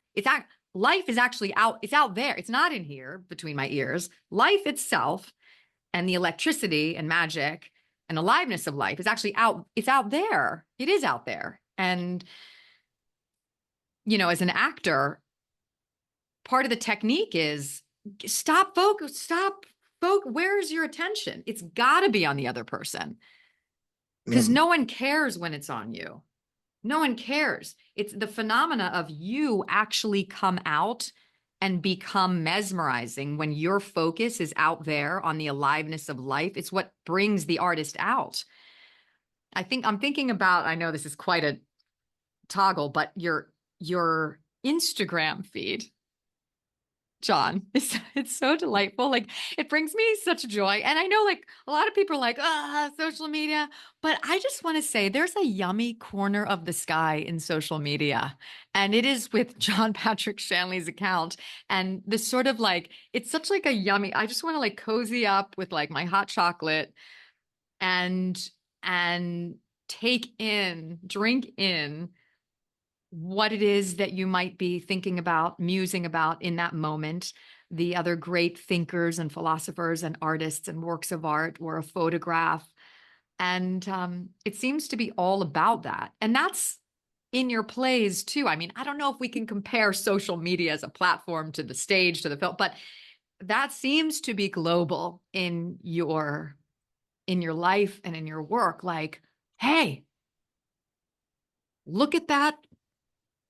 Life is actually out. It's out there. It's not in here between my ears. Life itself and the electricity and magic and aliveness of life is actually out. It's out there. It is out there. And, you know, as an actor, part of the technique is stop. Where's your attention? It's got to be on the other person, because no one cares when it's on you. No one cares. It's the phenomena of you actually come out and become mesmerizing when your focus is out there on the aliveness of life. It's what brings the artist out. I'm thinking about, I know this is quite a toggle, but your Instagram feed, John, it's so delightful. Like, it brings me such joy. And I know, like, a lot of people are like, social media, but I just want to say there's a yummy corner of the sky in social media, and it is with John Patrick Shanley's account. And this sort of like, it's such like a yummy, I just want to like cozy up with like my hot chocolate and drink in what it is that you might be thinking about, musing about in that moment, the other great thinkers and philosophers and artists and works of art, or a photograph. And it seems to be all about that. And that's in your plays too. I mean, I don't know if we can compare social media as a platform to the stage, to the film, but that seems to be global in your life and in your work. Like, hey, look at that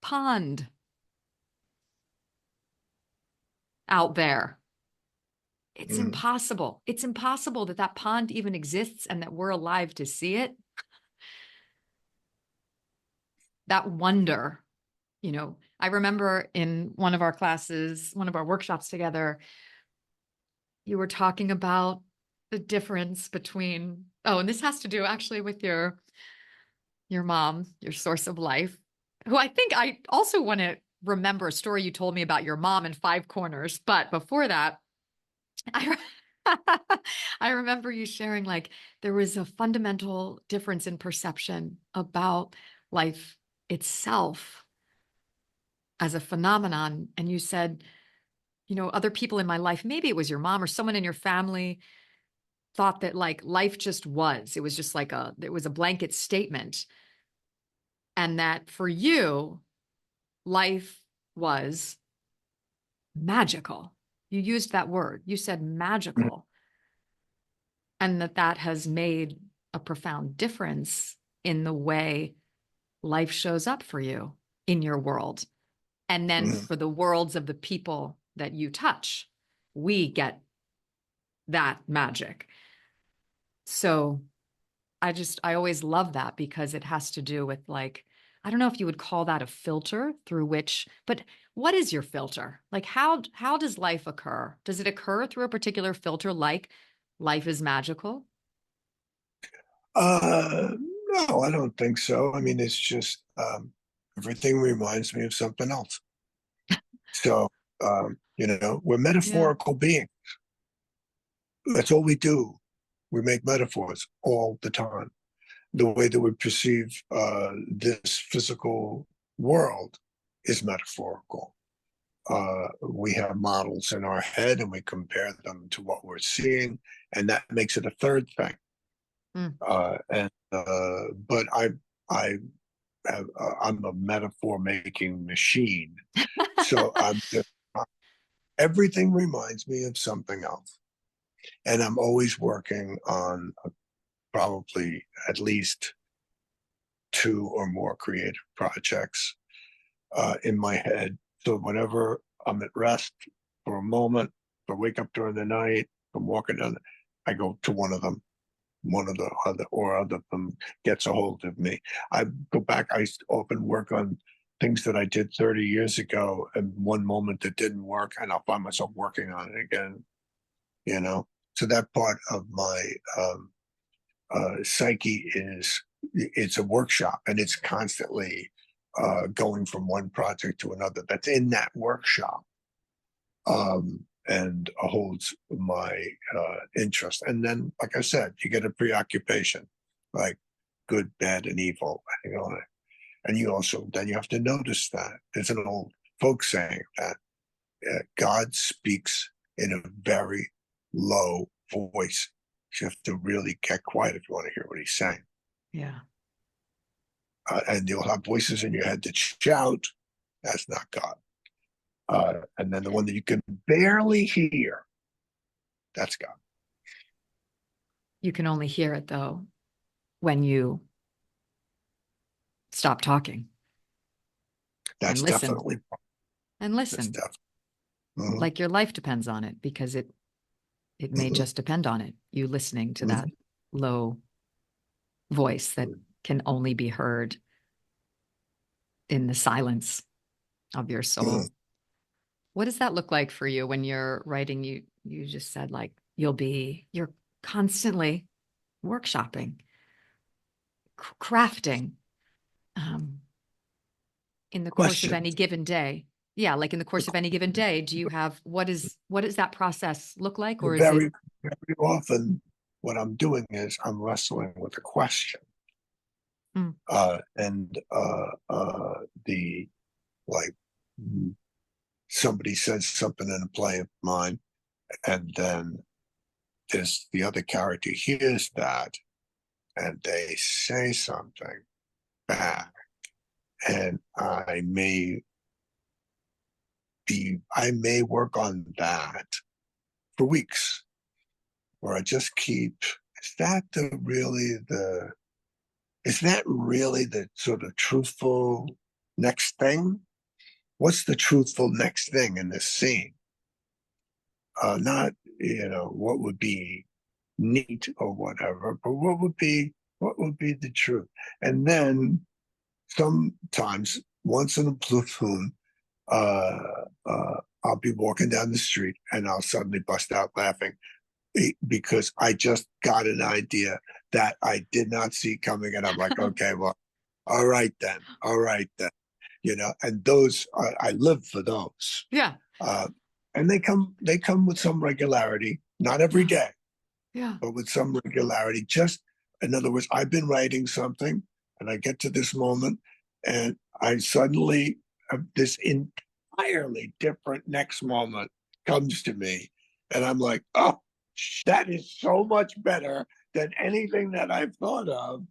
pond out there. It's impossible. It's impossible that that pond even exists and that we're alive to see it. That wonder, you know, I remember in one of our classes, one of our workshops together, you were talking about the difference between, and this has to do actually with your mom, your source of life, who I think I also want to remember a story you told me about your mom in Five Corners. But before that, I remember you sharing, like, there was a fundamental difference in perception about life itself as a phenomenon. And you said, you know, other people in my life, maybe it was your mom or someone in your family, thought that like life just was. It was just like it was a blanket statement. And that for you, life was magical. You used that word. You said magical. And that has made a profound difference in the way life shows up for you in your world. And then for the worlds of the people that you touch, we get that magic. So I always love that, because it has to do with, like, I don't know if you would call that a filter through which, but what is your filter? Like, how does life occur? Does it occur through a particular filter, like life is magical? No, I don't think so. I mean, it's just everything reminds me of something else. So, you know, we're metaphorical beings. That's all we do. We make metaphors all the time. The way that we perceive this physical world is metaphorical. We have models in our head and we compare them to what we're seeing, and that makes it a third thing. But I'm a metaphor making machine. So everything reminds me of something else. And I'm always working on probably at least 2 or more creative projects in my head. So whenever I'm at rest for a moment, if I wake up during the night, I'm walking down, I go to one of them. One of the other of them gets a hold of me. I go back. I often work on things that I did 30 years ago, and one moment that didn't work, and I'll find myself working on it again. You know, so that part of my psyche it's a workshop, and it's constantly going from one project to another that's in that workshop, and holds my interest. And then, like I said, you get a preoccupation, like good, bad, and evil. And you also, then you have to notice that there's an old folk saying that God speaks in a very low voice. So you have to really get quiet if you want to hear what he's saying. Yeah. And you'll have voices in your head that shout. That's not God. And then the one that you can barely hear, that's God. You can only hear it, though, when you stop talking. That's and listen. definitely. And listen. Like your life depends on it, because it may just depend on it. You listening to that low voice that can only be heard in the silence of your soul. What does that look like for you when you're writing? You just said, like, you're constantly workshopping, crafting, in the course of any given day. Yeah, like in the course of any given day, do you have, what does that process look like? Or is very, it very often what I'm doing is I'm wrestling with a question. The like somebody says something in a play of mine, and then there's the other character hears that, and they say something back, and I may work on that for weeks, where I just keep, is that really the sort of truthful next thing? What's the truthful next thing in this scene? Not, what would be neat or whatever, but what would be the truth? And then sometimes, once in a platoon, I'll be walking down the street and I'll suddenly bust out laughing because I just got an idea that I did not see coming, and I'm like, okay, well, all right then, and those I live for those. Yeah. And they come with some regularity, not every day, but with some regularity. Just, in other words, I've been writing something, and I get to this moment, and I suddenly have this entirely different next moment comes to me, and I'm like, oh, that is so much better than anything that I've thought of.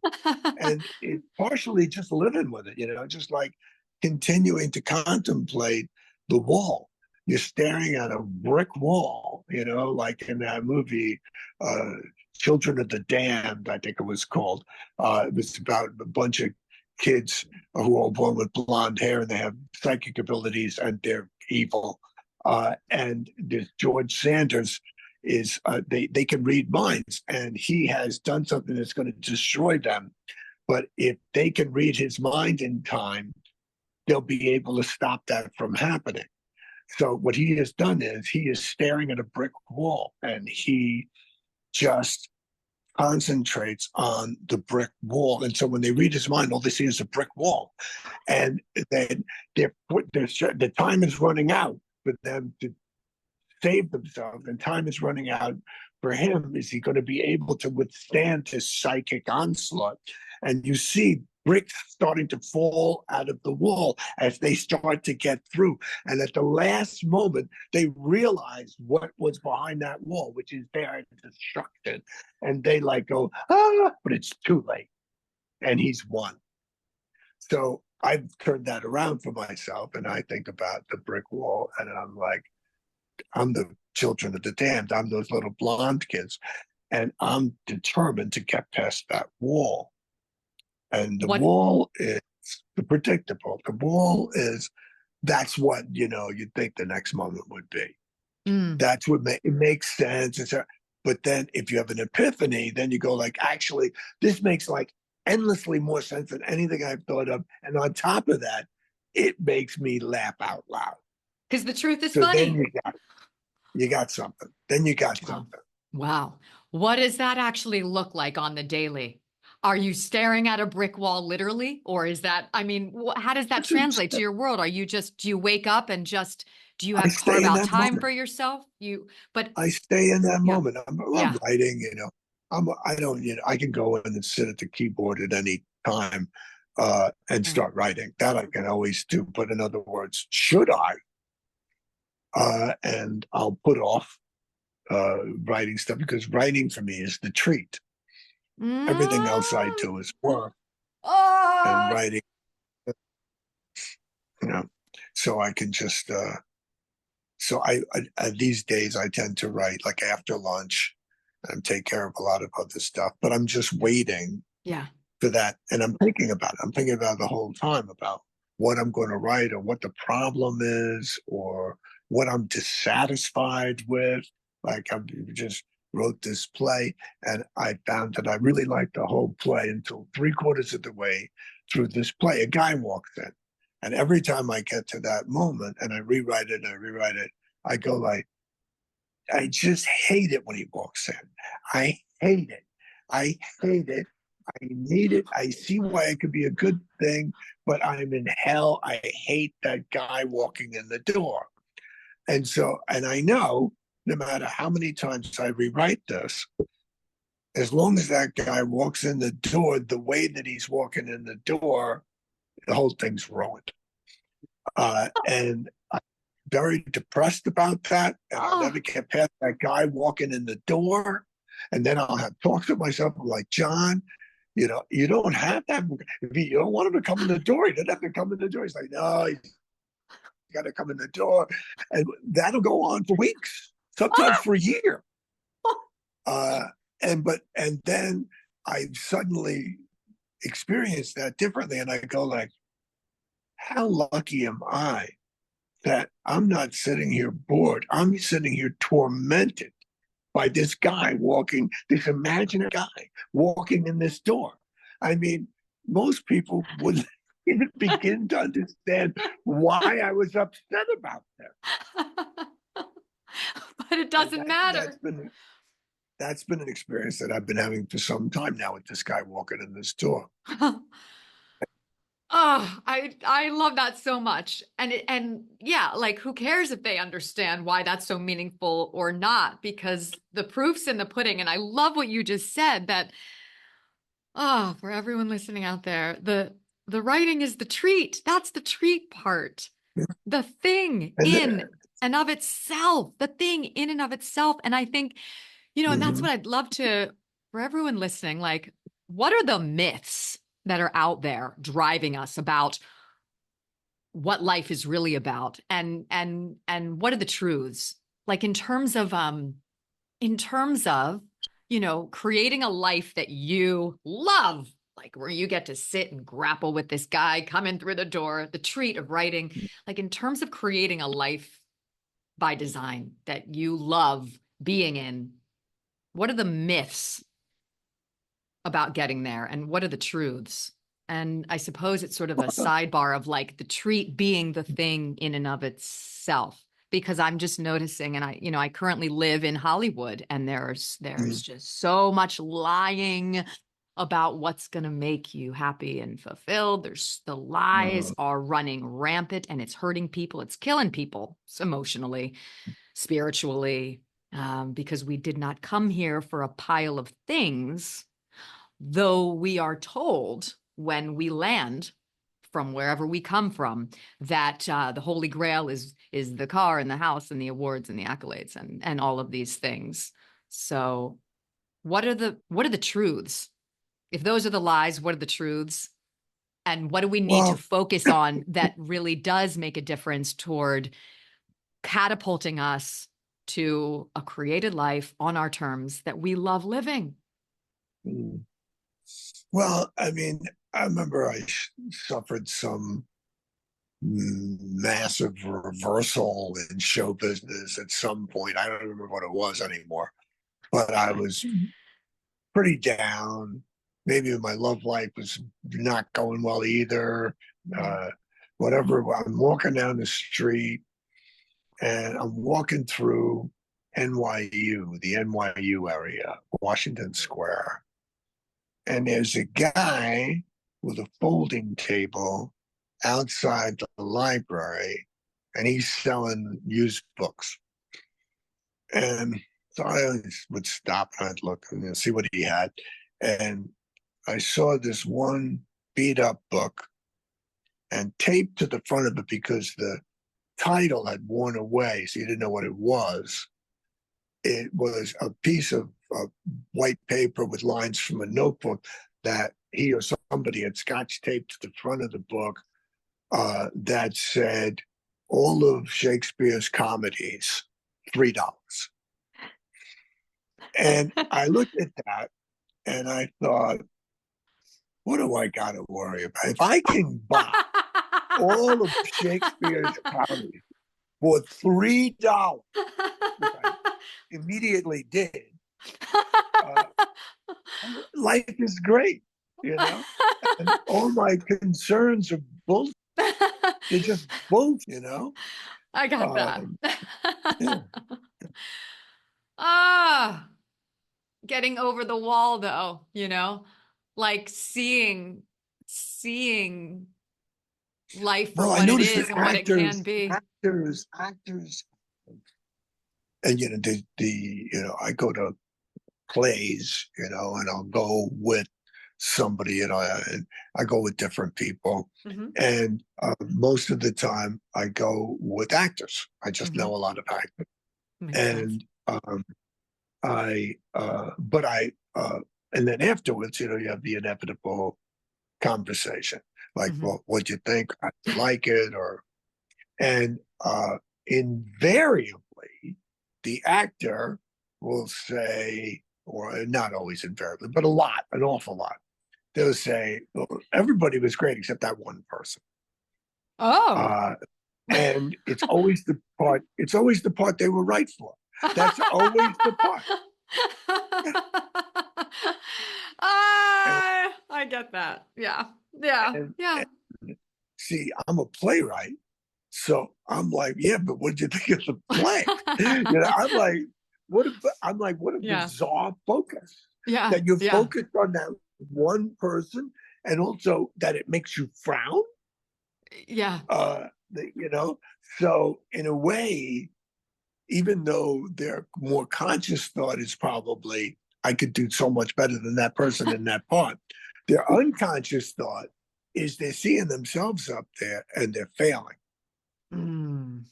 And it's partially just living with it, just like continuing to contemplate the wall. You're staring at a brick wall, like in that movie, Children of the Damned, I think it was called. It was about a bunch of kids who are born with blonde hair, and they have psychic abilities, and they're evil. And there's George Sanders they can read minds, and he has done something that's going to destroy them. But if they can read his mind in time, they'll be able to stop that from happening. So what he has done is he is staring at a brick wall, and he just concentrates on the brick wall. And so when they read his mind, all they see is a brick wall. And then the time is running out for them to save themselves, and time is running out for him. Is he going to be able to withstand his psychic onslaught? And you see bricks starting to fall out of the wall as they start to get through. And at the last moment, they realize what was behind that wall, which is their destruction. And they go, but it's too late. And he's won. So I've turned that around for myself, and I think about the brick wall, and I'm like, I'm the Children of the Damned. I'm those little blonde kids. And I'm determined to get past that wall. And the wall is the predictable. The wall is, that's what, you'd think the next moment would be. That's what it makes sense. But then if you have an epiphany, then you go actually, this makes endlessly more sense than anything I've thought of. And on top of that, it makes me laugh out loud. Because the truth is funny. Then you got something. Then you got something. Wow. What does that actually look like on the daily? Are you staring at a brick wall literally? Or is that, I mean, how does that translate to your world? Do you wake up and do you I have stay carve in out that time moment. for yourself? But I stay in that yeah, moment. I'm yeah. writing, I don't, I can go in and sit at the keyboard at any time and Mm. start writing. That I can always do. But in other words, should I? And I'll put off writing stuff because writing for me is the treat. Everything else I Mm. do is work, and Oh, writing, you know, so I can just, these days I tend to write like after lunch and take care of a lot of other stuff, but I'm just waiting yeah. for that. And I'm thinking about it. I'm thinking about it the whole time about what I'm going to write or what the problem is or what I'm dissatisfied with. Like I just wrote this play and I found that I really liked the whole play until three-quarters of the way through this play. A guy walks in. And every time I get to that moment and I rewrite it and I rewrite it, I go like, I just hate it when he walks in. I hate it. I hate it. I need it. I see why it could be a good thing, but I'm in hell. I hate that guy walking in the door. And so, and I know no matter how many times I rewrite this, as long as that guy walks in the door the way that he's walking in the door, the whole thing's ruined. And I'm very depressed about that. And I'll Oh, never get past that guy walking in the door. And then I'll have talks with myself. I'm like, John, you don't have that. If you don't want him to come in the door, he doesn't have to come in the door. He's like, no, he's got to come in the door. And that'll go on for weeks, sometimes for a year. Uh, and then I suddenly experience that differently. And I go like, how lucky am I that I'm not sitting here bored. I'm sitting here tormented by this guy walking, this imaginary guy walking in this door. I mean, most people wouldn't even begin to understand why I was upset about that. but it And doesn't matter. that's been an experience that I've been having for some time now with this guy walking in this door. Oh, I love that so much. And yeah, like who cares if they understand why that's so meaningful or not, because the proof's in the pudding. And I love what you just said that, oh, for everyone listening out there, the writing is the treat. That's the treat part. The thing And in and of itself, the thing in and of itself. And I think, and that's mhm. what I'd love to, for everyone listening, like, what are the myths that are out there driving us about what life is really about? And what are the truths? Like in terms of, creating a life that you love, like where you get to sit and grapple with this guy coming through the door, the treat of writing, like in terms of creating a life by design that you love being in, what are the myths about getting there and what are the truths? And I suppose it's sort of a sidebar of like the treat being the thing in and of itself, because I'm just noticing, and I currently live in Hollywood, and there's just so much lying about what's going to make you happy and fulfilled. The lies are running rampant, and it's hurting people. It's killing people emotionally, spiritually, because we did not come here for a pile of things, though we are told when we land from wherever we come from that the holy grail is the car and the house and the awards and the accolades and all of these things. So what are the truths? If those are the lies, what are the truths? And what do we need to Well, focus on that really does make a difference toward catapulting us to a created life on our terms that we love living? mm. Well, I mean, I remember I suffered some massive reversal in show business at some point. I don't remember what it was anymore, but I was pretty down. Maybe my love life was not going well either. Yeah. Uh, Whatever. I'm walking down the street and I'm walking through. NYU, the NYU area, Washington Square. And there's a guy with a folding table outside the library, and he's selling used books. And so I always would stop and I'd look and see what he had. And I saw this one beat up book, and taped to the front of it because the title had worn away, so you didn't know what it was. It was a piece of white paper with lines from a notebook that he or somebody had scotch taped to the front of the book that said, all of Shakespeare's comedies, $3. And I looked at that and I thought, what do I got to worry about? If I can buy all of Shakespeare's comedies for $3, which I immediately did, life is great, and all my concerns are bullshit. They're just bullshit, I got that. Yeah. Getting over the wall, though, like seeing life for what it is and what it can be. Actors, and I go to plays, and I'll go with somebody, and I go with different people, and most of the time I go with actors. I just know a lot of actors, and and then afterwards, you have the inevitable conversation, like, well, what'd you think? How'd you like it? And invariably, the actor will say, or not always invariably, but an awful lot, they'll say, well, everybody was great except that one person. Oh. And it's always the part they were right for. That's always the part. I get that. Yeah. And see, I'm a playwright, so I'm like, yeah, but what did you think of the play? I'm like, what a bizarre focus. Yeah. That you're focused on that one person, and also that it makes you frown. Yeah. So in a way, even though their more conscious thought is probably, I could do so much better than that person in that part, their unconscious thought is they're seeing themselves up there and they're failing.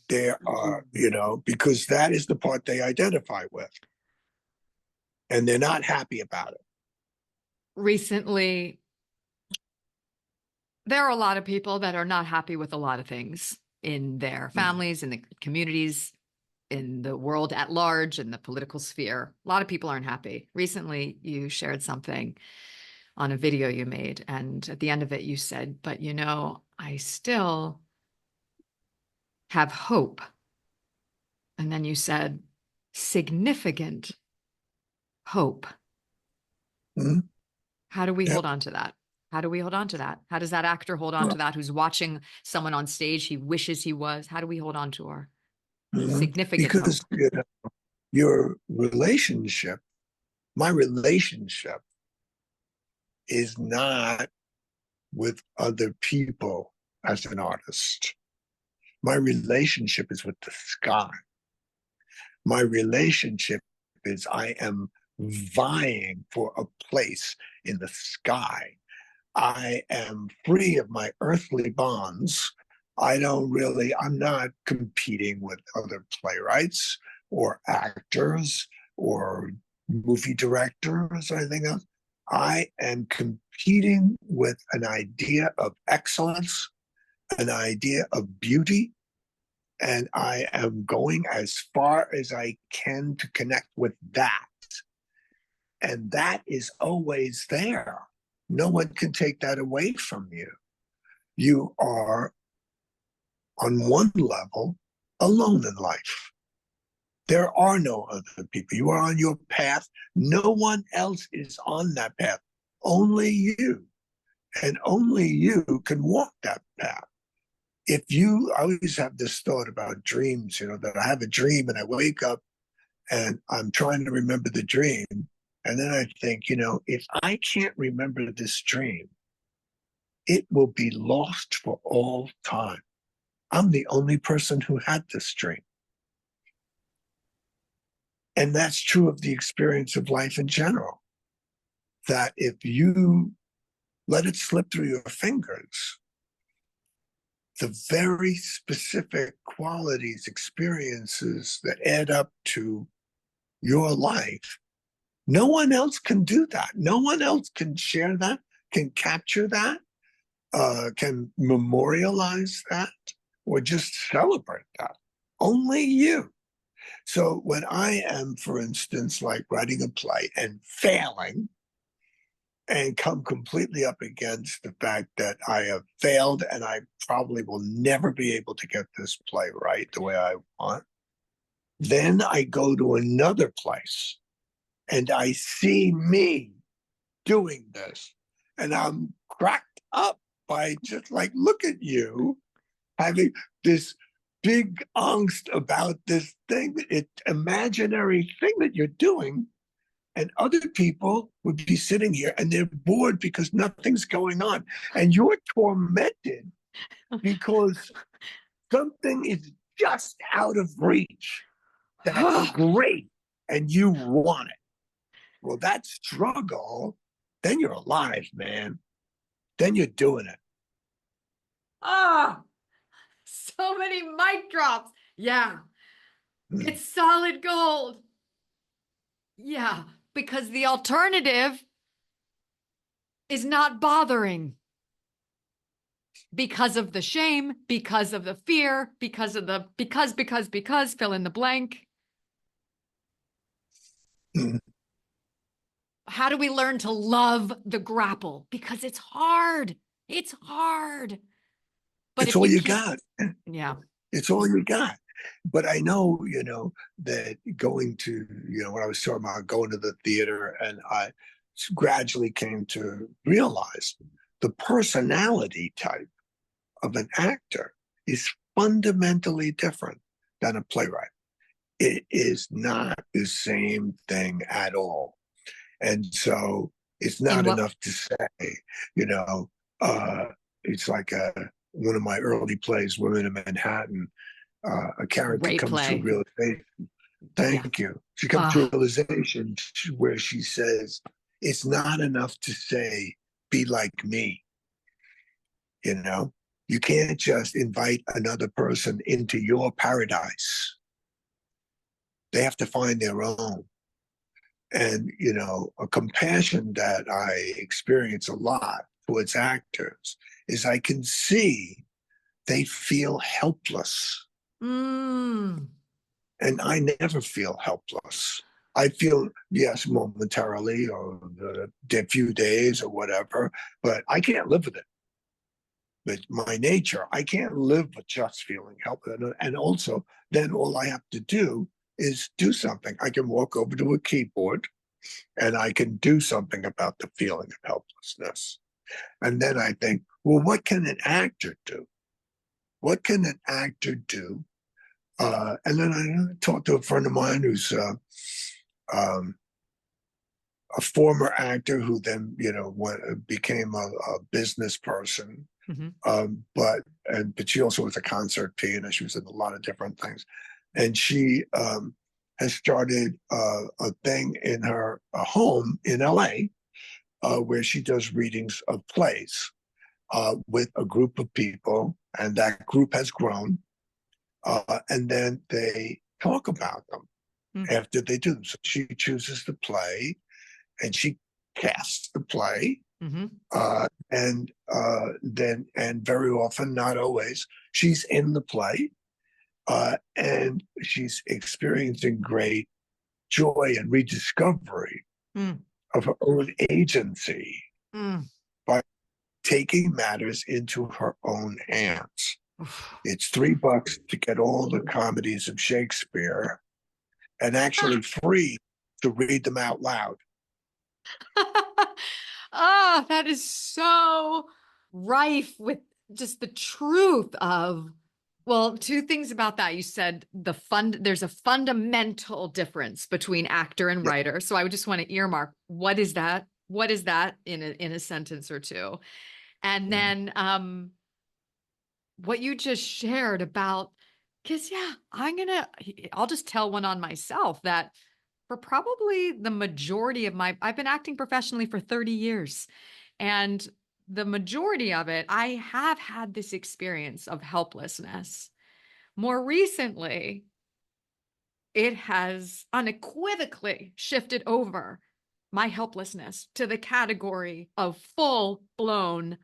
They are, because that is the part they identify with. And they're not happy about it. Recently, there are a lot of people that are not happy with a lot of things in their families, in the communities, in the world at large, in the political sphere. A lot of people aren't happy. Recently, you shared something on a video you made, and at the end of it, you said, but I still have hope. And then you said, significant hope. How do we hold on to that? How do we hold on to that? How does that actor hold on to that who's watching someone on stage he wishes he was? How do we hold on to our significant hope? Because your relationship, my relationship, is not with other people as an artist. My relationship is with the sky. My relationship is I am vying for a place in the sky. I am free of my earthly bonds. I'm not competing with other playwrights or actors or movie directors or anything else. I am competing with an idea of excellence, an idea of beauty, and I am going as far as I can to connect with that. And that is always there. No one can take that away from you. You are, on one level, alone in life. There are no other people. You are on your path. No one else is on that path. Only you. And only you can walk that path. I always have this thought about dreams, that I have a dream and I wake up And I'm trying to remember the dream. And then I think, if I can't remember this dream, it will be lost for all time. I'm the only person who had this dream. And that's true of the experience of life in general. That if you let it slip through your fingers, the very specific qualities, experiences that add up to your life, no one else can do that. No one else can share that, can capture that, can memorialize that, or just celebrate that. Only you. So when I am, for instance, like writing a play and failing, and come completely up against the fact that I have failed and I probably will never be able to get this play right the way I want, then I go to another place and I see me doing this. And I'm cracked up by just like, look at you having this big angst about this thing, imaginary thing that you're doing. And other people would be sitting here and they're bored because nothing's going on. And you're tormented because something is just out of reach. That's great. And you want it. Well, that struggle, then you're alive, man. Then you're doing it. Ah, so many mic drops. Yeah. It's solid gold. Yeah, because the alternative is not bothering because of the shame, because of the fear, because fill in the blank. How do we learn to love the grapple? Because it's hard. It's hard. But it's if all you keep... got. Yeah. It's all you got. But I know, that going to, when I was talking about going to the theater, and I gradually came to realize the personality type of an actor is fundamentally different than a playwright. It is not the same thing at all. And so it's not enough to say, you know, it's like one of my early plays, Women in Manhattan. A character comes to a realization. Thank you. She comes to a realization where she says, it's not enough to say, be like me. You can't just invite another person into your paradise. They have to find their own. And, a compassion that I experience a lot towards actors is I can see they feel helpless. Mm. And I never feel helpless. I feel, yes, momentarily or a few days or whatever, but I can't live with it. But my nature, I can't live with just feeling helpless. And also, then all I have to do is do something. I can walk over to a keyboard and I can do something about the feeling of helplessness. And then I think, well, what can an actor do? What can an actor do? And then I talked to a friend of mine who's a former actor who then, became a business person. Mm-hmm. But she also was a concert pianist. She was in a lot of different things. And she has started a thing in her home in LA where she does readings of plays with a group of people. And that group has grown. And then they talk about them after they do them. So she chooses the play and she casts the play. Mm-hmm. And very often, not always, she's in the play and she's experiencing great joy and rediscovery of her own agency by taking matters into her own hands. It's $3 to get all the comedies of Shakespeare and actually free to read them out loud. That is so rife with just the truth of Well, two things about that. You said there's a fundamental difference between actor and Yeah. writer. So I would just want to earmark, what is that? What is that in a sentence or two? And Mhm. then what you just shared about, because yeah, I'll just tell one on myself that for probably the majority of I've been acting professionally for 30 years. And the majority of it, I have had this experience of helplessness. More recently, it has unequivocally shifted over my helplessness to the category of full blown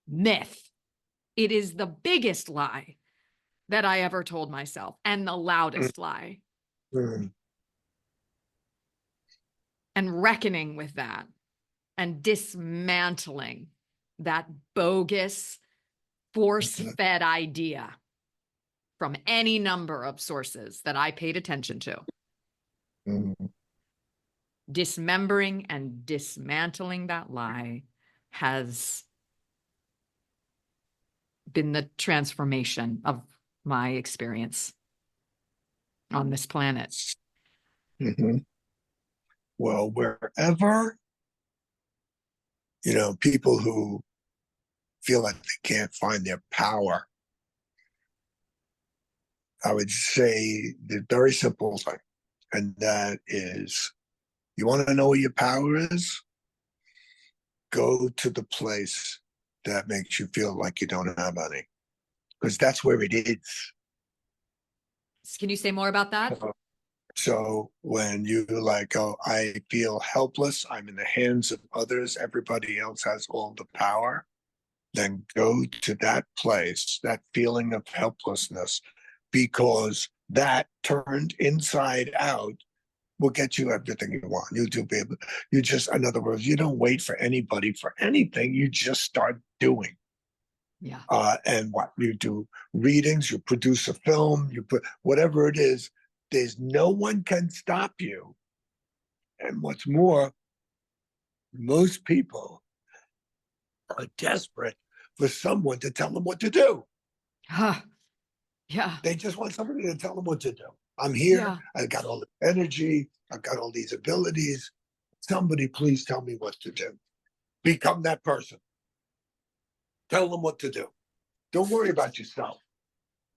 myth. It is the biggest lie that I ever told myself and the loudest lie. Mhm. And reckoning with that and dismantling that bogus, force fed idea from any number of sources that I paid attention to. Mhm. Dismembering and dismantling that lie has been the transformation of my experience on this planet. Mhm. Well, wherever, people who feel like they can't find their power, I would say the very simple thing, and that is, you want to know what your power is? Go to the place that makes you feel like you don't have any, because that's where it is. Can you say more about that? So when you like, oh, I feel helpless, I'm in the hands of others, everybody else has all the power, then go to that place, that feeling of helplessness, because that turned inside out will get you everything you want. You do, baby. You just, in other words, you don't wait for anybody for anything. You just start doing. Yeah. And what you do, readings, you produce a film, you put whatever it is. There's no one can stop you. And what's more, most people are desperate for someone to tell them what to do. Huh. Yeah. They just want somebody to tell them what to do. I'm here. Yeah. I've got all the energy. I've got all these abilities. Somebody please tell me what to do. Become that person. Tell them what to do. Don't worry about yourself.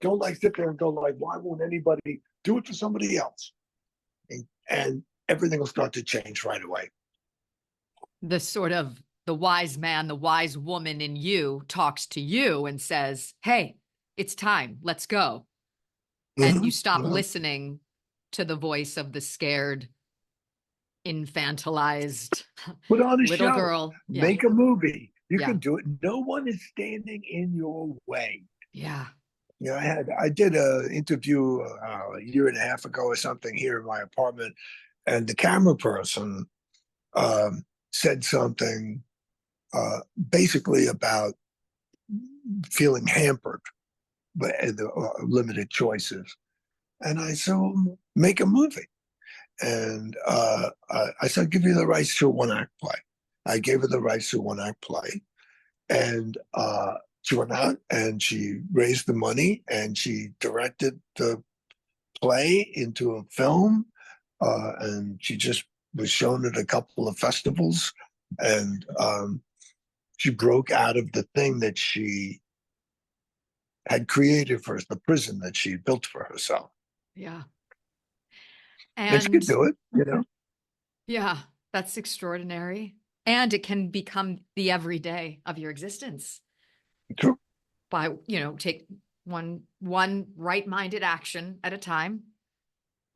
Don't like sit there and go like, why won't anybody do it for somebody else? And everything will start to change right away. The sort of the wise man, the wise woman in you talks to you and says, hey, it's time, let's go. And you Mhm. stop Yeah. listening to the voice of the scared, infantilized Put on a little show. girl. Yeah. Make a movie. You Yeah. can do it. No one is standing in your way. Yeah. I did an interview a year and a half ago or something here in my apartment, and the camera person um, said something basically about feeling hampered by the limited choices. And I said, well, make a movie. And I said, give you the rights to a one act play. I gave her the rights to a one act play. And she went out and she raised the money and she directed the play into a film. And she just was shown at a couple of festivals. And she broke out of the thing that she had created for us, the prison that she built for herself. Yeah. And she And could do it. yeah, that's extraordinary. And it can become the everyday of your existence True. by, take one right-minded action at a time,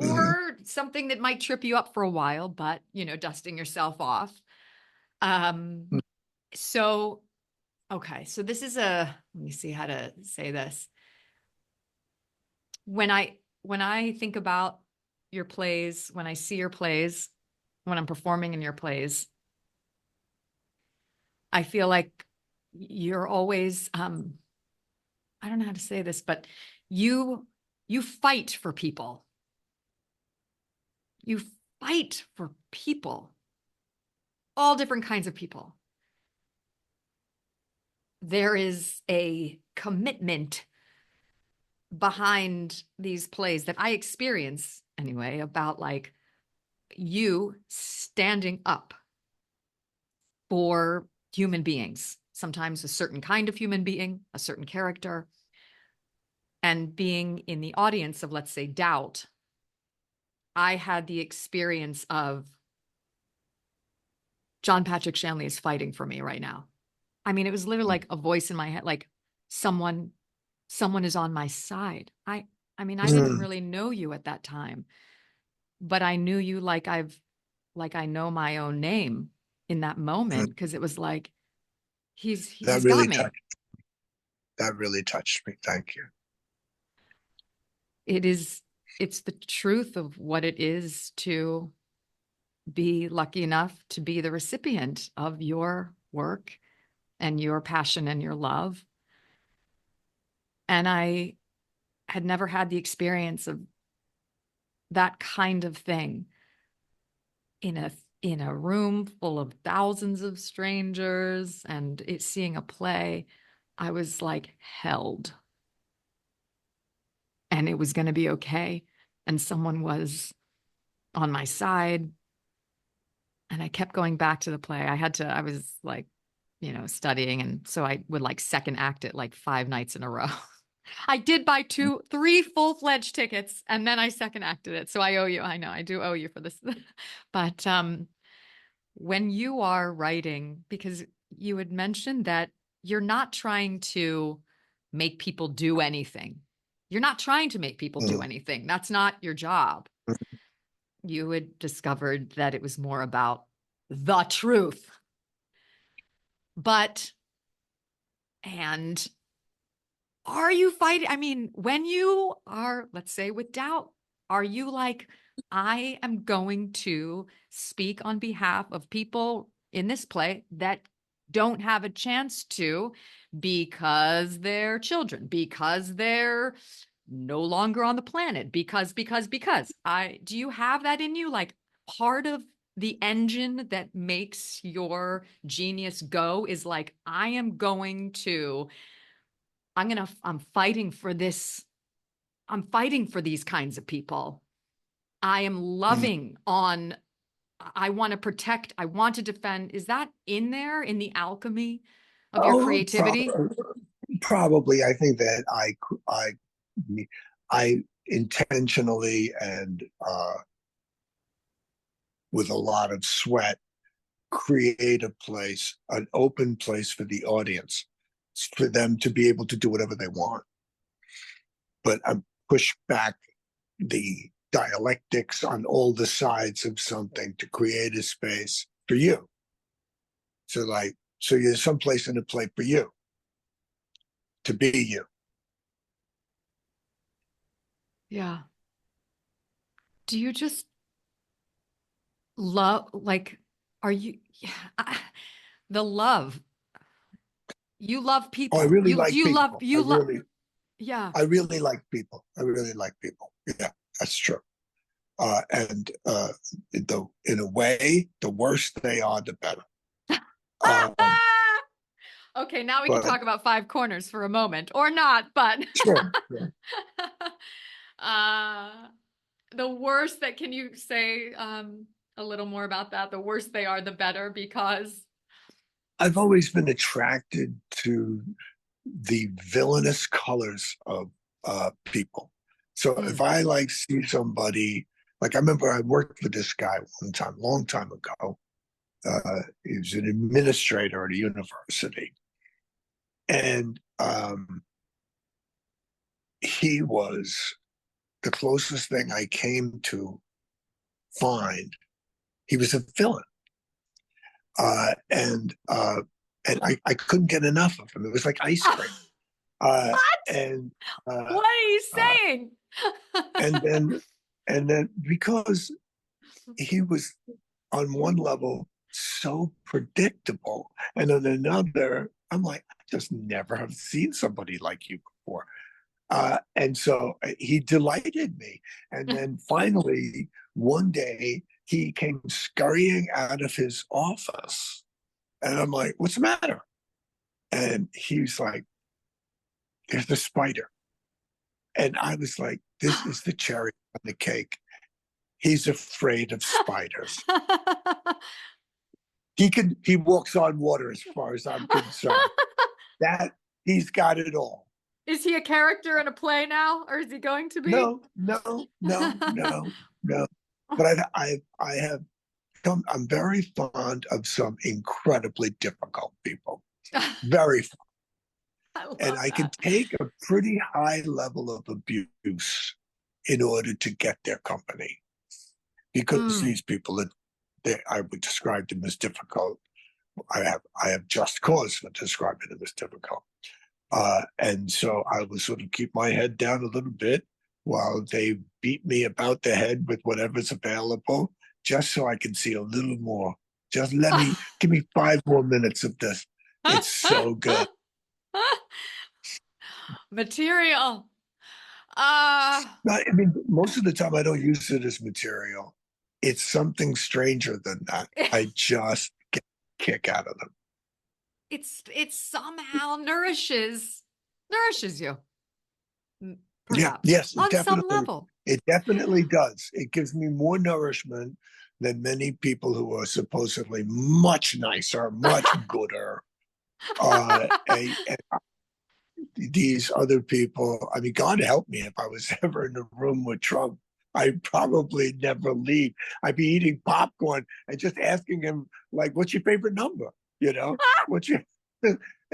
Mm-hmm. or something that might trip you up for a while, but, dusting yourself off. Um, so, okay. So this is let me see how to say this. When I think about your plays, when I see your plays, when I'm performing in your plays, I feel like you're always, I don't know how to say this, but you fight for people. You fight for people, all different kinds of people. There is a commitment behind these plays that I experience anyway, about like you standing up for human beings, sometimes a certain kind of human being, a certain character, and being in the audience of, let's say, doubt. I had the experience of John Patrick Shanley is fighting for me right now. I mean, it was literally like a voice in my head, like someone is on my side. I mean, I didn't really know you at that time, but I knew you like I know my own name in that moment, because it was like That he's got really me. touched me. Thank you. It's the truth of what it is to be lucky enough to be the recipient of your work and your passion and your love. And I had never had the experience of that kind of thing in a room full of thousands of strangers, and seeing a play. I was like held, and it was going to be okay, and someone was on my side. And I kept going back to the play. I was like, studying, and so I would like second act it like 5 nights in a row. I did buy 3 full-fledged tickets, and then I second acted it. So I owe you. I know I do owe you for this. But when you are writing, because you had mentioned that you're not trying to make people do anything. You're not trying to make people do anything. That's not your job. You had discovered that it was more about the truth. But, and are you fighting? I mean, when you are, let's say, with doubt, are you like, I am going to speak on behalf of people in this play that don't have a chance to, because they're children, because they're no longer on the planet, because do you have that in you? Like, part of the engine that makes your genius go is like, I'm fighting for this. I'm fighting for these kinds of people. I am loving on, I want to protect, I want to defend. Is that in there in the alchemy of your Oh, creativity? probably. I think that I intentionally and with a lot of sweat create a place, an open place for the audience, for them to be able to do whatever they want. But I push back the dialectics on all the sides of something to create a space for you. So there's some place in the play for you to be you. Yeah. Do you just love, like, are you, yeah, the love, you love Oh, I people. really like people. Yeah. I really like people. I really like people. Yeah, that's true. In a way, the worse they are, the better. Um, Okay, now we can but talk about 5 corners for a moment, or not, but sure, yeah. uh, the worse that, can you say a little more about that? The worse they are, the better, because I've always been attracted to the villainous colors of people. So if I like see somebody, like I remember I worked with this guy one time, long time ago. He was an administrator at a university, and he was the closest thing I came to find. He was a villain, and I couldn't get enough of him. It was like ice cream. Uh, what? and What are you uh, saying? and then because he was on one level so predictable, and on another, I'm like, I just never have seen somebody like you before. And so he delighted me. And then finally, one day, he came scurrying out of his office. And I'm like, what's the matter? And he's like, there's the spider. And I was like, this is the cherry on the cake. He's afraid of spiders. He walks on water as far as I'm concerned. That he's got it all. Is he a character in a play now, or is he going to be? No, no, no, no, no. But I have come. I'm very fond of some incredibly difficult people. Very fond. And I can take a pretty high level of abuse in order to get their company, because these people that I would describe them as difficult. I have just cause for describing them as difficult. And so I will sort of keep my head down a little bit while they beat me about the head with whatever's available, just so I can see a little more. Just give me 5 more minutes of this. It's so good. Material. I mean, most of the time I don't use it as material. It's something stranger than that. I just get a kick out of them. It somehow nourishes you. Yeah, Perhaps. yes, On some level. It definitely does. It gives me more nourishment than many people who are supposedly much nicer, much gooder. These other people, I mean, God help me if I was ever in a room with Trump. I'd probably never leave. I'd be eating popcorn and just asking him, like, what's your favorite number? You know, what's your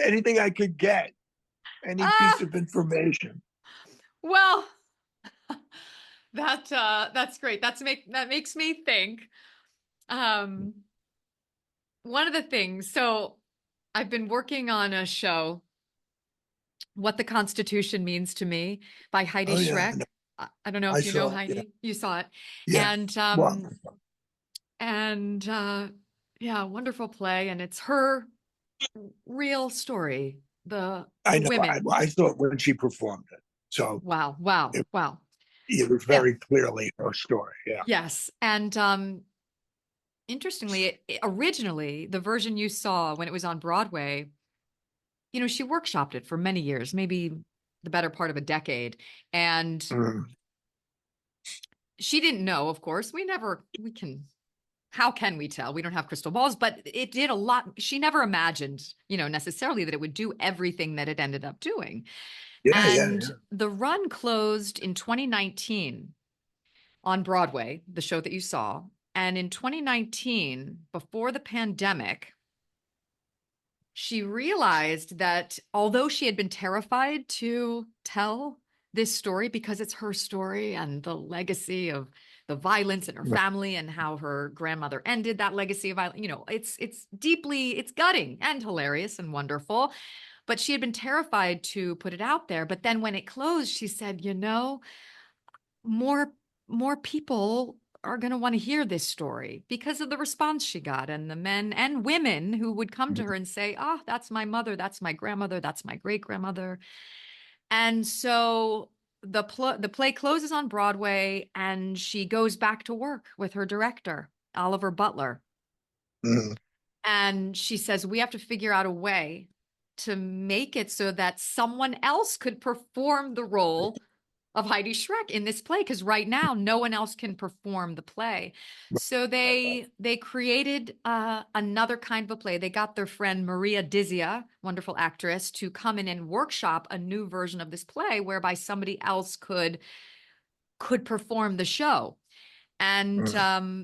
anything I could get, any piece of information. Well, that's great. That makes me think. One of the things, so I've been working on a show, What the Constitution Means to Me by Heidi Schreck. No, I don't know I if you know saw it. Heidi. Yeah. You saw it. Yeah. And yeah, wonderful play. And it's her real story. The I know. women. I thought when she performed it. So Wow. it was Yeah. very clearly her story. Yeah. Yes. And interestingly, originally, the version you saw when it was on Broadway, she workshopped it for many years, maybe the better part of a decade. And she didn't know, of course. How can we tell? We don't have crystal balls, but it did a lot. She never imagined, necessarily that it would do everything that it ended up doing. Yeah. The run closed in 2019 on Broadway, the show that you saw. And in 2019, before the pandemic, she realized that although she had been terrified to tell this story because it's her story and the legacy of the violence in her family and how her grandmother ended that legacy of violence, it's gutting and hilarious and wonderful. But she had been terrified to put it out there. But then when it closed, she said, more people are going to want to hear this story because of the response she got, and the men and women who would come to her and say, oh, that's my mother, that's my grandmother, that's my great grandmother. And so the play closes on Broadway, and she goes back to work with her director, Oliver Butler. And she says, we have to figure out a way to make it so that someone else could perform the role of Heidi Schreck in this play, because right now no one else can perform the play. So they created another kind of a play. They got their friend Maria Dizia, wonderful actress, to come in and workshop a new version of this play whereby somebody else could perform the show. And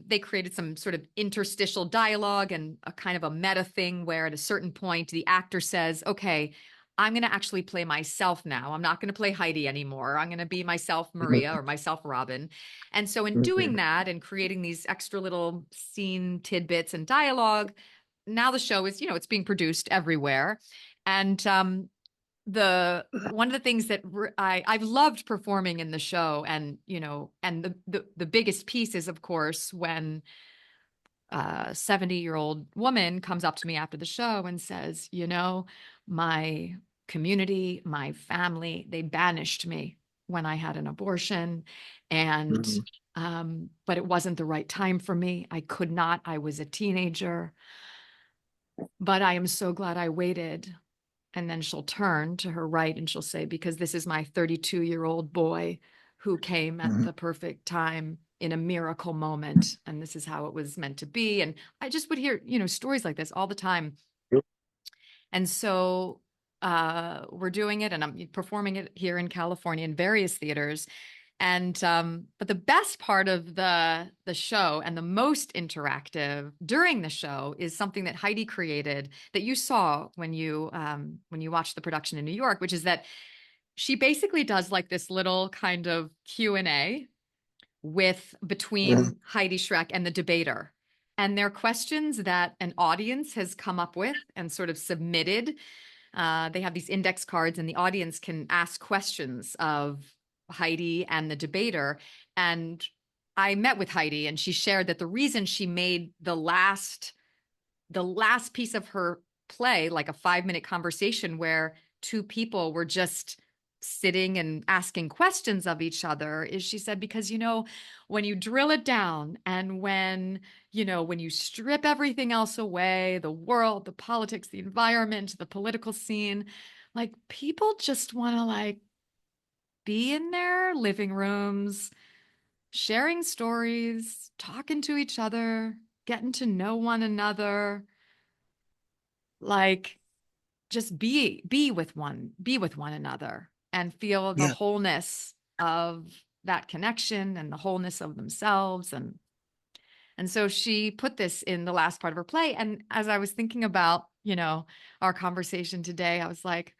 they created some sort of interstitial dialogue and a kind of a meta thing where at a certain point the actor says, okay, I'm going to actually play myself now. I'm not going to play Heidi anymore. I'm going to be myself, Maria, or myself, Robyn. And so in doing that and creating these extra little scene tidbits and dialogue, now the show is, it's being produced everywhere. And one of the things that I've loved performing in the show, and and the biggest piece is, of course, when a 70-year-old woman comes up to me after the show and says, my community, my family, they banished me when I had an abortion, and but it wasn't the right time for me. I could not. I was a teenager, but I am so glad I waited. And then she'll turn to her right and she'll say, because this is my 32-year-old boy who came at Mhm. the perfect time in a miracle moment. And this is how it was meant to be. And I just would hear, stories like this all the time. Yep. And so we're doing it, and I'm performing it here in California in various theaters. And but the best part of the show and the most interactive during the show is something that Heidi created that you saw when you watched the production in New York, which is that she basically does like this little kind of Q&A with Mhm. between Heidi Schreck and the debater. And they're questions that an audience has come up with and sort of submitted. They have these index cards, and the audience can ask questions of Heidi and the debater. And I met with Heidi, and she shared that the reason she made the last piece of her play like a 5-minute conversation where two people were just sitting and asking questions of each other is, she said, because when you drill it down, and when you strip everything else away, the world, the politics, the environment, the political scene, like people just want to like be in their living rooms, sharing stories, talking to each other, getting to know one another, like just be with one another and feel the Yeah. wholeness of that connection and the wholeness of themselves. And so she put this in the last part of her play. And as I was thinking about, our conversation today, I was like,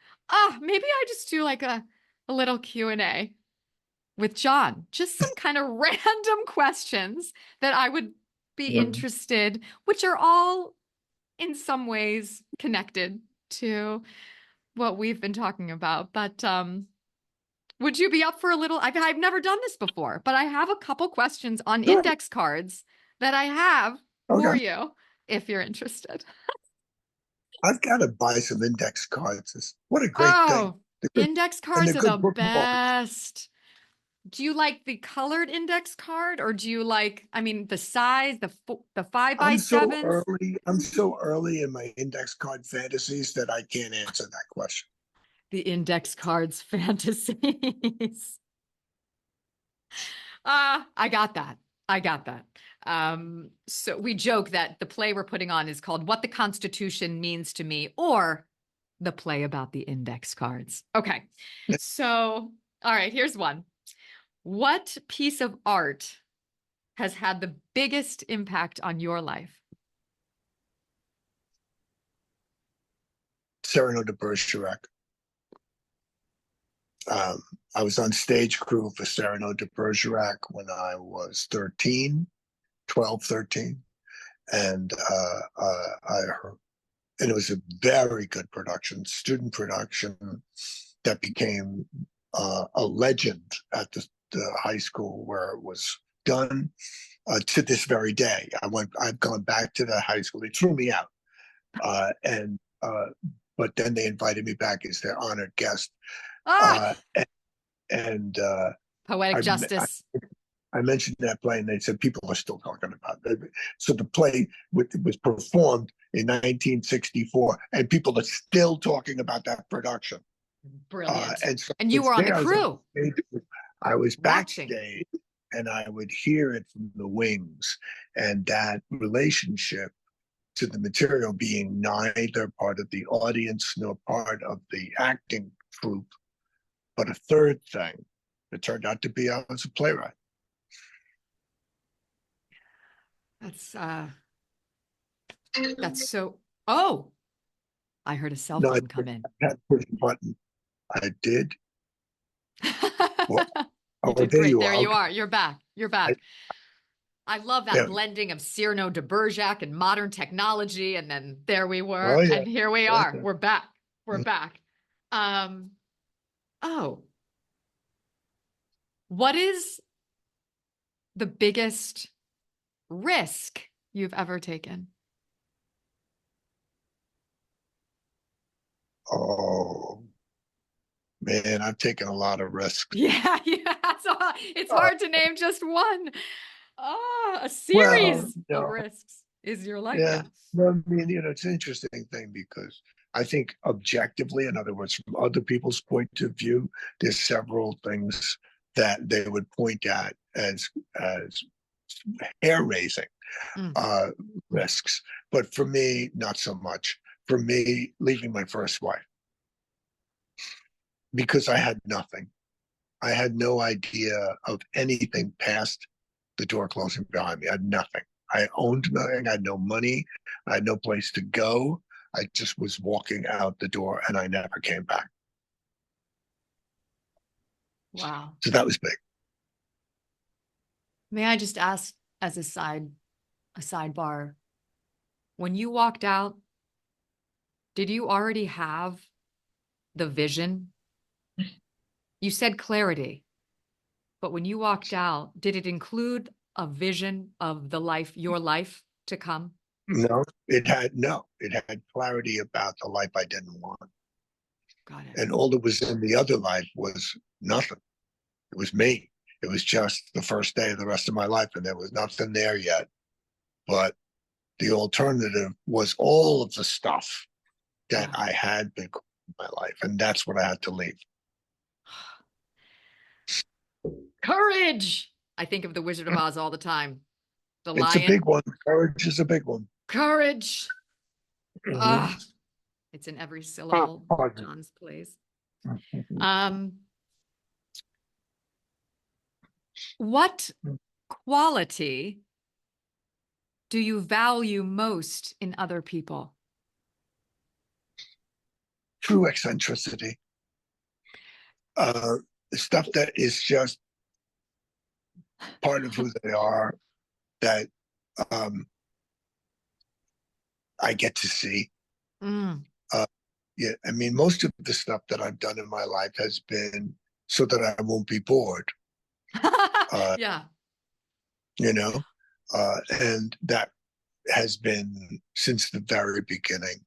maybe I just do like a little Q&A with John, just some kind of random questions that I would be Mhm. interested, which are all in some ways connected to what we've been talking about. But would you be up for a little? I've never done this before, but I have a couple questions on Sure. index cards that I have for Okay. you if you're interested. I've got to buy some index cards. What a great thing. Oh, They're good, index and they're cards are the good bookmarks. best. Do you like the colored index card, or do you like, I mean, the size, the 5x7s? I'm so early in my index card fantasies that I can't answer that question. The index cards fantasies. I got that. I got that. So we joke that the play we're putting on is called What the Constitution Means to Me, or the play about the index cards. Okay. So, all right, here's one. What piece of art has had the biggest impact on your life? Cyrano de Bergerac. Um, I was on stage crew for Cyrano de Bergerac when I was 12, 13. And and it was a very good production, student production that became a legend at the high school where it was done. To this very day, I've gone back to the high school. They threw me out, and but then they invited me back as their honored guest. Ah, Uh, and poetic I, justice. I mentioned that play, and they said people are still talking about it. So the play was performed in 1964, and people are still talking about that production. Brilliant. And so And you it's were on the there. crew I was watching. backstage, and I would hear it from the wings, and that relationship to the material being neither part of the audience nor part of the acting troupe, but a third thing that turned out to be I was a playwright. That's that's so. Oh, I heard a cell No, I phone come in. had to push a button. I did. Well, You oh, did there great. you There are. you Okay. are. You're back. You're I, back. I love that yeah. blending of Cyrano de Bergerac and modern technology. And then there we Oh, were, yeah. and here we are. Okay. We're back. We're back. Um, oh, what is the biggest risk you've ever taken? Oh, man, I've taken a lot of risks. Yeah, yeah. So it's Uh, hard to name just one. Oh, a well, series of risks is your life. yeah. Yeah. Well, I mean, it's an interesting thing because I think objectively, in other words, from other people's point of view, there's several things that they would point at as hair raising Mm. risks. But for me, not so much. For me, leaving my first wife, because I had nothing. I had no idea of anything past the door closing behind me. I had nothing. I owned nothing. I had no money. I had no place to go. I just was walking out the door and I never came back. Wow. So that was big. May I just ask as a sidebar, when you walked out, did you already have the vision? You said clarity, but when you walked out, did it include a vision of your life to come? No, it had clarity about the life I didn't want. Got it. And all that was in the other life was nothing. It was me. It was just the first day of the rest of my life, and there was nothing there yet. But the alternative was all of the stuff that I had been in my life, and that's what I had to leave. Courage! I think of the Wizard of Oz all the time. The It's a lion. big one. Courage is a big one. Courage! Mhm. It's in every syllable John's plays. What quality do you value most in other people? True eccentricity. Stuff that is just part of who they are, that I get to see. Yeah, I mean, most of the stuff that I've done in my life has been so that I won't be bored. Yeah. You know, and that has been since the very beginning.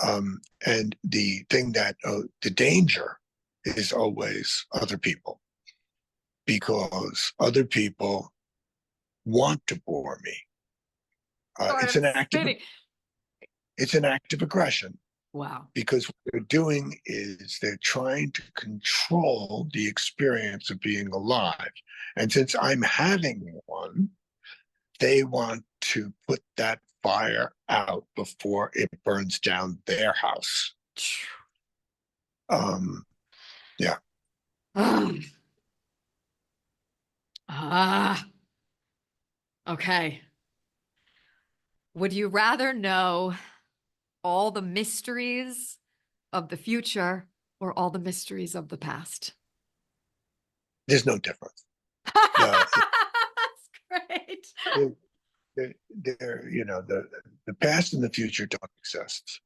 And the thing that the danger is always other people, because other people want to bore me. It's an act of aggression. Wow. Because what they're doing is they're trying to control the experience of being alive. And since I'm having one, they want to put that fire out before it burns down their house. Yeah. Okay. Would you rather know all the mysteries of the future or all the mysteries of the past? There's no difference. That's great. The past and the future don't exist.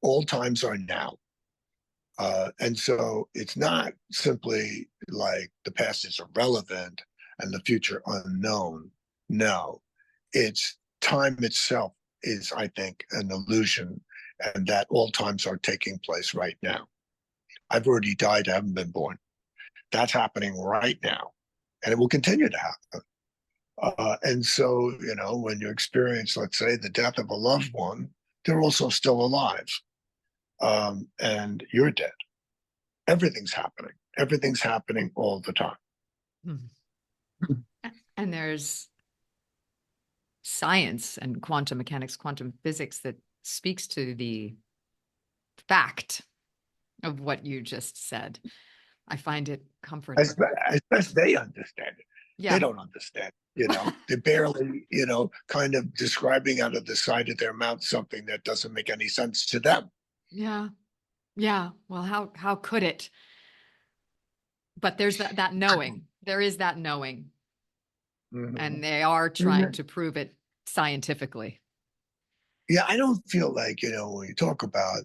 All times are now. And so it's not simply like the past is irrelevant and the future unknown. No, it's time itself is, I think, an illusion, and that all times are taking place right now. I've already died, I haven't been born. That's happening right now, and it will continue to happen. And so, when you experience, let's say, the death of a loved one, they're also still alive, and you're dead. Everything's happening. Everything's happening all the time. And there's science and quantum mechanics, quantum physics that speaks to the fact of what you just said. I find it comforting. As best they understand it. Yeah. They don't understand. They're barely, kind of describing out of the side of their mouth something that doesn't make any sense to them. Yeah. Yeah. Well, how could it? But there's that knowing. There is that knowing. Mm-hmm. And they are trying to prove it scientifically. Yeah, I don't feel like, when you talk about,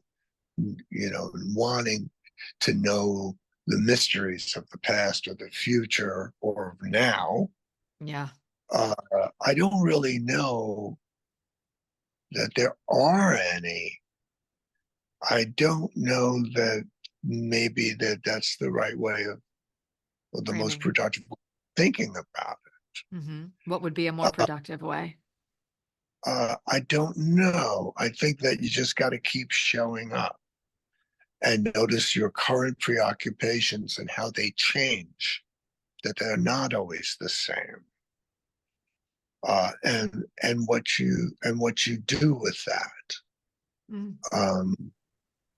wanting to know the mysteries of the past or the future or now. Yeah. I don't really know that there are any. I don't know that maybe that's the right way of, or the most productive thinking about it. Mm-hmm. What would be a more productive way? I don't know. I think that you just got to keep showing up and notice your current preoccupations and how they change, that they're not always the same. And what you do with that. Mm.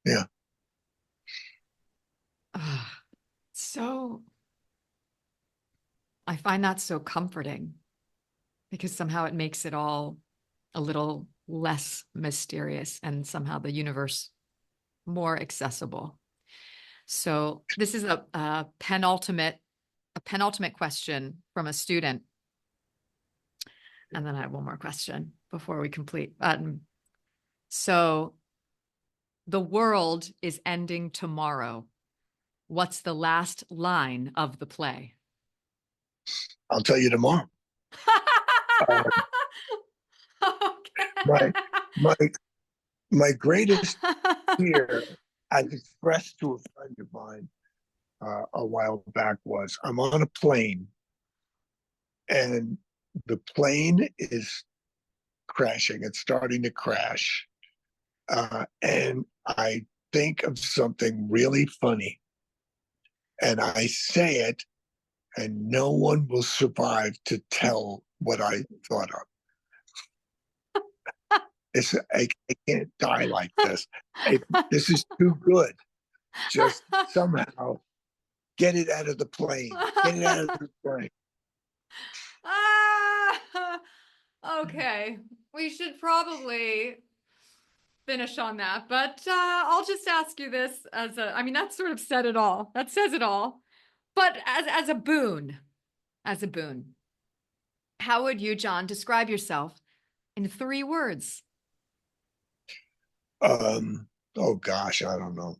Yeah. Ah, so I find that so comforting because somehow it makes it all a little less mysterious and somehow the universe more accessible. So this is a penultimate question from a student. And then I have one more question before we complete. So the world is ending tomorrow. What's the last line of the play? I'll tell you tomorrow. Uh, my Okay. my my greatest fear, as expressed to a friend of mine a while back, was I'm on a plane and the plane is crashing. It's starting to crash, and I think of something really funny, and I say it, and no one will survive to tell what I thought of. I can't die like this. This is too good. Just somehow get it out of the plane. Get it out of the plane. Ah, okay. We should probably finish on that, but I'll just ask you this I mean, that sort of said it all. That says it all. But as a boon, as a boon, how would you, John, describe yourself in 3 words? Oh gosh, I don't know.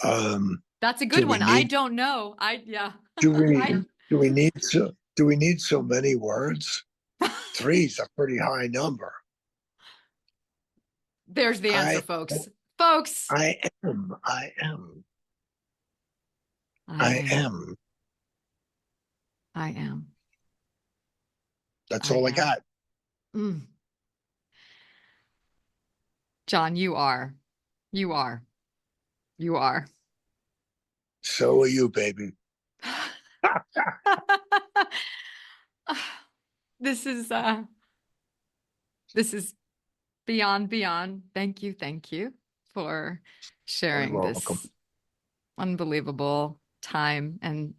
Um, That's a good do we one. I need don't know. Yeah. do we I do we need so many words? Three's a pretty high number. There's the answer, I folks. Folks, I am. I am. I I am. am. I am. That's I all I am. got. Mm. John, you are. You are. You are. So are you, baby. This is uh this is beyond. Thank you for You're sharing welcome. this unbelievable time and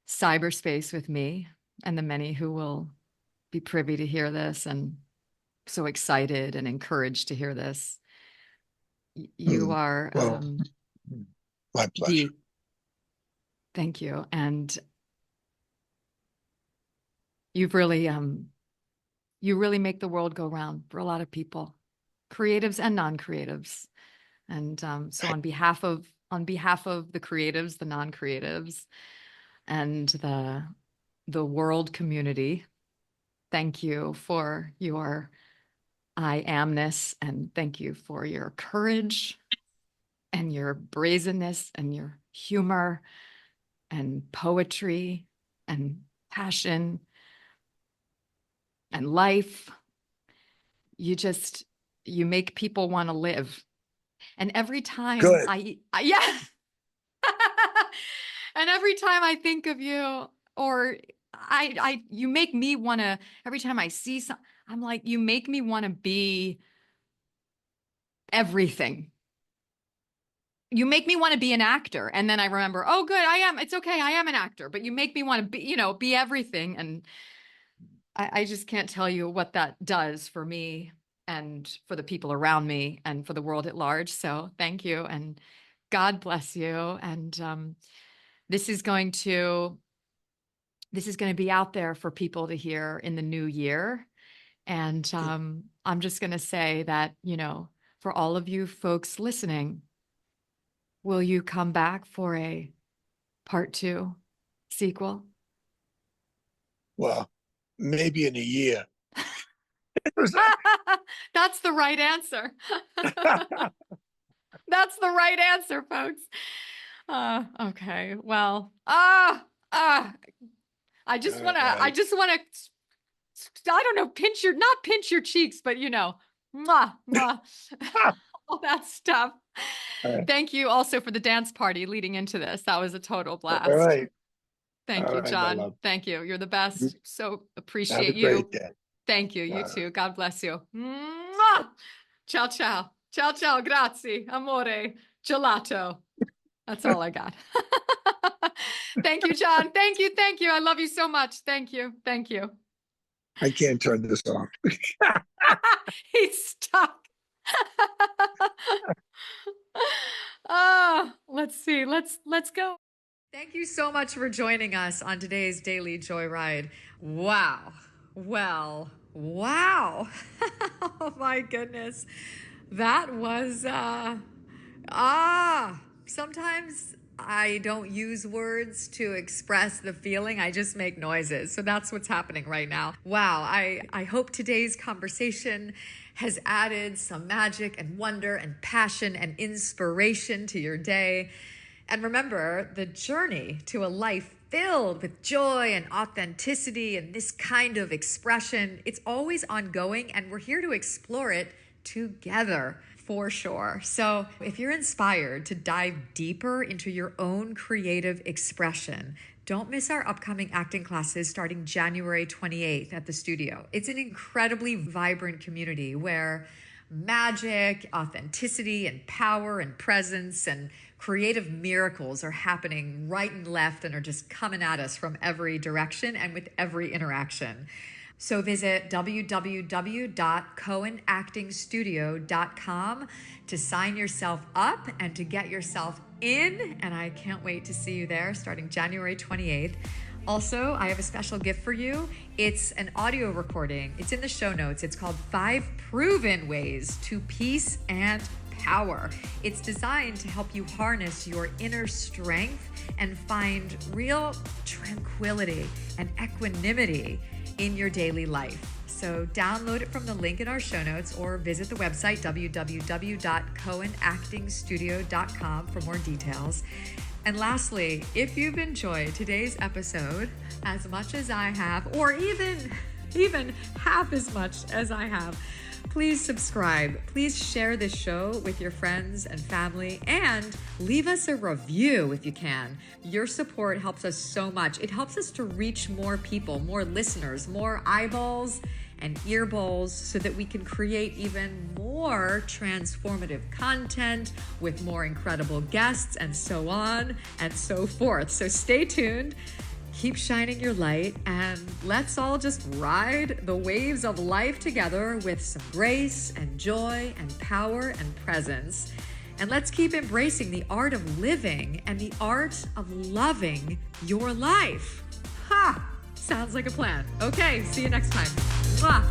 cyberspace with me and the many who will be privy to hear this and so excited and encouraged to hear this. You Hmm. are Well, my pleasure. the thank you. And you've really you really make the world go round for a lot of people, creatives and non-creatives. And so on behalf of the creatives, the non-creatives, and the world community, thank you for your I amness, and thank you for your courage and your brazenness and your humor and poetry and passion and life. You just you make people want to live. And every time Good. yeah. And every time I think of you, or you make me want to, every time I see some, I'm like, you make me want to be everything. You make me want to be an actor. And then I remember, oh, good, it's okay, I am an actor, but you make me want to be, be everything. And I just can't tell you what that does for me and for the people around me and for the world at large. So thank you. And God bless you. And this is going to be out there for people to hear in the new year. And I'm just going to say that, for all of you folks listening, will you come back for a part 2 sequel? Well, maybe in a year. That's the right answer. That's the right answer, folks. Okay. Well, I just want to I don't know, not pinch your cheeks, but mwah, mwah, all that stuff. Thank you also for the dance party leading into this. That was a total blast. All right. Thank All you, right, John. Thank you. You're the best. So appreciate Have a you. great day. Thank you. You too. God bless you. Mwah! Ciao, ciao. Ciao, ciao. Grazie. Amore. Gelato. That's all I got. Thank you, John. Thank you. Thank you. I love you so much. Thank you. Thank you. I can't turn this off. He's stuck. Let's see. Let's go. Thank you so much for joining us on today's Daily Joyride. Wow. Well, wow. Oh my goodness. That was, sometimes I don't use words to express the feeling. I just make noises. So that's what's happening right now. Wow. I hope today's conversation has added some magic and wonder and passion and inspiration to your day. And remember, the journey to a life filled with joy and authenticity and this kind of expression, it's always ongoing, and we're here to explore it together. For sure. So if you're inspired to dive deeper into your own creative expression, don't miss our upcoming acting classes starting January 28th at the studio. It's an incredibly vibrant community where magic, authenticity, and power and presence and creative miracles are happening right and left and are just coming at us from every direction and with every interaction. So visit www.cohenactingstudio.com to sign yourself up and to get yourself in. And I can't wait to see you there starting January 28th. Also, I have a special gift for you. It's an audio recording. It's in the show notes. It's called 5 Proven Ways to Peace and Power. It's designed to help you harness your inner strength and find real tranquility and equanimity in your daily life. So download it from the link in our show notes or visit the website www.cohenactingstudio.com for more details. And lastly, if you've enjoyed today's episode as much as I have, or even half as much as I have, please subscribe. Please share this show with your friends and family and leave us a review if you can. Your support helps us so much. It helps us to reach more people, more listeners, more eyeballs and earballs so that we can create even more transformative content with more incredible guests and so on and so forth. So stay tuned. Keep shining your light, and let's all just ride the waves of life together with some grace and joy and power and presence. And let's keep embracing the art of living and the art of loving your life. Ha! Sounds like a plan. Okay, see you next time. Mwah.